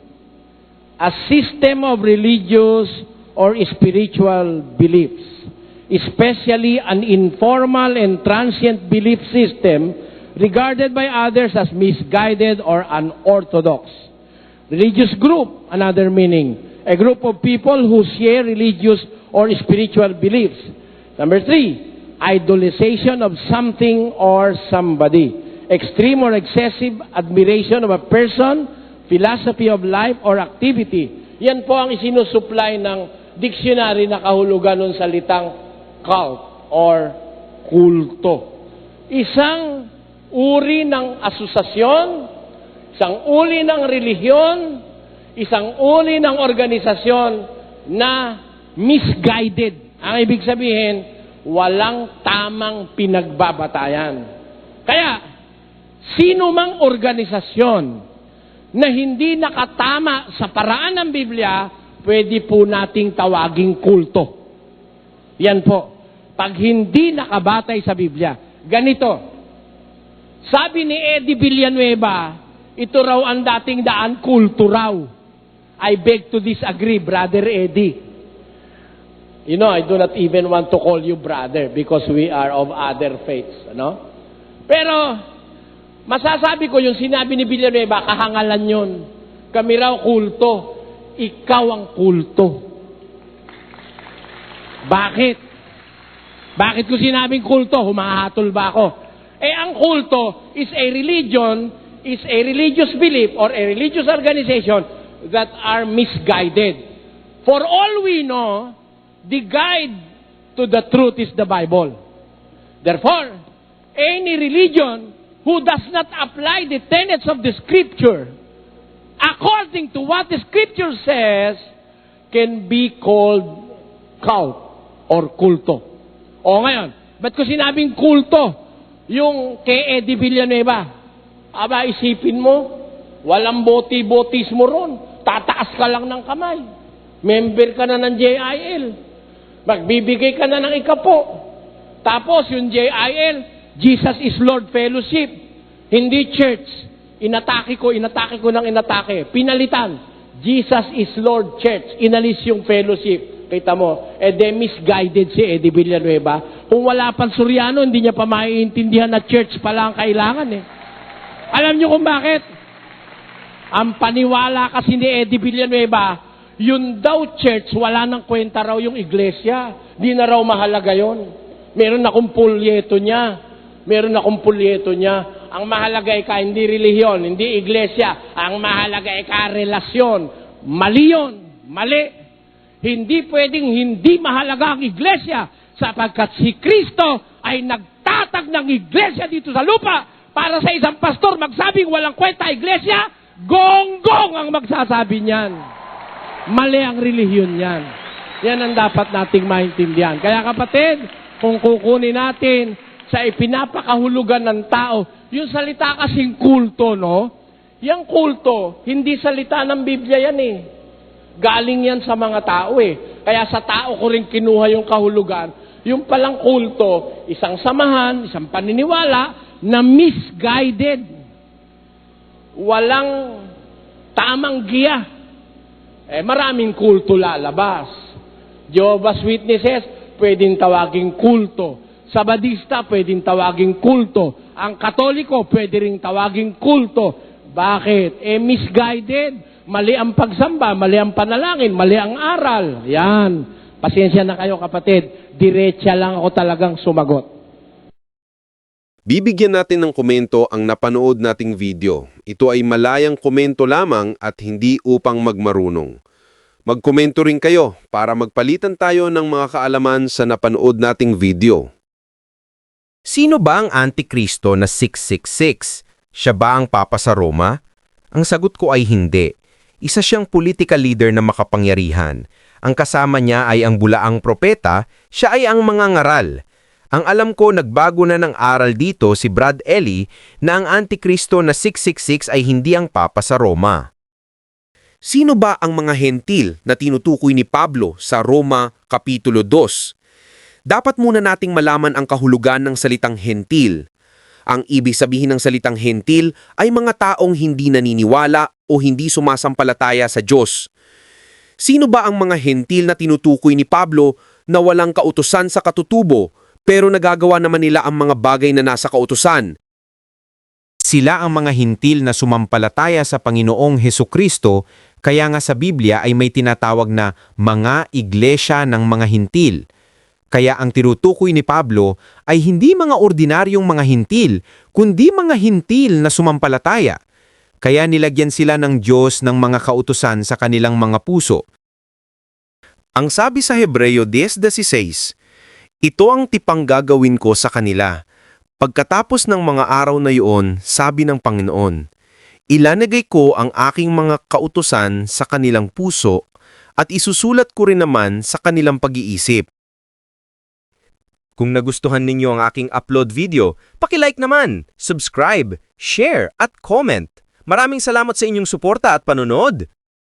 a system of religious or spiritual beliefs, especially an informal and transient belief system regarded by others as misguided or unorthodox. Religious group, another meaning, a group of people who share religious or spiritual beliefs. Number 3, idolization of something or somebody, extreme or excessive admiration of a person, philosophy of life or activity. Yan po ang isinusupply ng dictionary na kahulugan ng salitang cult or kulto. Isang uri ng asosasyon, isang uri ng relihiyon, isang uri ng organisasyon na misguided. Ang ibig sabihin, walang tamang pinagbabatayan. Kaya, sino mang organisasyon na hindi nakatama sa paraan ng Biblia, pwede po nating tawaging kulto. Yan po. Pag hindi nakabatay sa Biblia. Ganito, sabi ni Eddie Villanueva, ito raw ang dating daan, kulto raw. I beg to disagree, Brother Eddie. You know, I do not even want to call you brother because we are of other faiths. Ano? Pero, masasabi ko yung sinabi ni Villanueva, kahangalan yun. Kami raw kulto. Ikaw ang kulto. Bakit? Bakit ko sinabing kulto? Humahatol ba ako? Ang kulto is a religion, is a religious belief or a religious organization that are misguided. For all we know, the guide to the truth is the Bible. Therefore, any religion who does not apply the tenets of the Scripture according to what the Scripture says can be called cult or kulto. O ngayon, ba't ko sinabing kulto? Yung kay Eddie Villanueva, aba isipin mo, walang boti-botismo ron. Tataas ka lang ng kamay. Member ka na ng JIL. Magbibigay ka na ng ikapo. Tapos yung JIL, Jesus is Lord Fellowship. Hindi church. Inatake ko ng inatake. Pinalitan. Jesus is Lord Church. Inalis yung fellowship. Kita mo, misguided si Eddie Villanueva. Kung wala pang Suryano, hindi niya pa maiintindihan na church pala ang kailangan eh. Alam niyo kung bakit? Ang paniwala kasi ni Eddie Villanueva, yun daw church, wala nang kwenta raw yung iglesia. Di na raw mahalaga yun. Meron akong pulyeto niya. Ang mahalaga ay ka, hindi relihiyon, hindi iglesia. Ang mahalaga ay ka, relasyon. Mali yun. Mali. Hindi pwedeng hindi mahalaga ang iglesia sapagkat si Kristo ay nagtatag ng iglesia dito sa lupa para sa isang pastor magsabing walang kwenta iglesia, gonggong ang magsasabi niyan. Mali ang relihiyon yan. Yan ang dapat nating maintindihan. Kaya kapatid, kung kukunin natin sa ipinapakahulugan ng tao, yung salita kasing kulto, no? Yung kulto, hindi salita ng Biblia yan eh. Galing yan sa mga tao eh. Kaya sa tao ko rin kinuha yung kahulugan. Yung palang kulto, isang samahan, isang paniniwala na misguided. Walang tamang giya. Maraming kulto lalabas. Jehovah's Witnesses, pwedeng tawaging kulto. Sabadista, pwedeng tawaging kulto. Ang Katoliko, pwede ring tawaging kulto. Bakit? Misguided. Mali ang pagsamba, mali ang panalangin, mali ang aral. Yan. Pasensya na kayo kapatid. Diretsa lang ako talagang sumagot. Bibigyan natin ng komento ang napanood nating video. Ito ay malayang komento lamang at hindi upang magmarunong. Magkomento rin kayo para magpalitan tayo ng mga kaalaman sa napanood nating video. Sino ba ang Antikristo na 666? Siya ba ang Papa sa Roma? Ang sagot ko ay hindi. Isa siyang political leader na makapangyarihan. Ang kasama niya ay ang bulaang propeta, siya ay ang mga ngaral. Ang alam ko nagbago na ng aral dito si Brad Ellie na ang Antikristo na 666 ay hindi ang Papa sa Roma. Sino ba ang mga hentil na tinutukoy ni Pablo sa Roma Kapitulo 2? Dapat muna nating malaman ang kahulugan ng salitang hentil. Ang ibig sabihin ng salitang hentil ay mga taong hindi naniniwala o hindi sumasampalataya sa Diyos. Sino ba ang mga hentil na tinutukoy ni Pablo na walang kautusan sa katutubo pero nagagawa naman nila ang mga bagay na nasa kautusan? Sila ang mga hentil na sumampalataya sa Panginoong Hesukristo, kaya nga sa Biblia ay may tinatawag na mga iglesia ng mga hentil. Kaya ang tinutukoy ni Pablo ay hindi mga ordinaryong mga hintil, kundi mga hintil na sumampalataya. Kaya nilagyan sila ng Diyos ng mga kautusan sa kanilang mga puso. Ang sabi sa Hebreo 10:16, ito ang tipang gagawin ko sa kanila. Pagkatapos ng mga araw na iyon, sabi ng Panginoon, ilalagay ko ang aking mga kautusan sa kanilang puso at isusulat ko rin naman sa kanilang pag-iisip. Kung nagustuhan ninyo ang aking upload video, paki-like naman, subscribe, share at comment. Maraming salamat sa inyong suporta at panonood.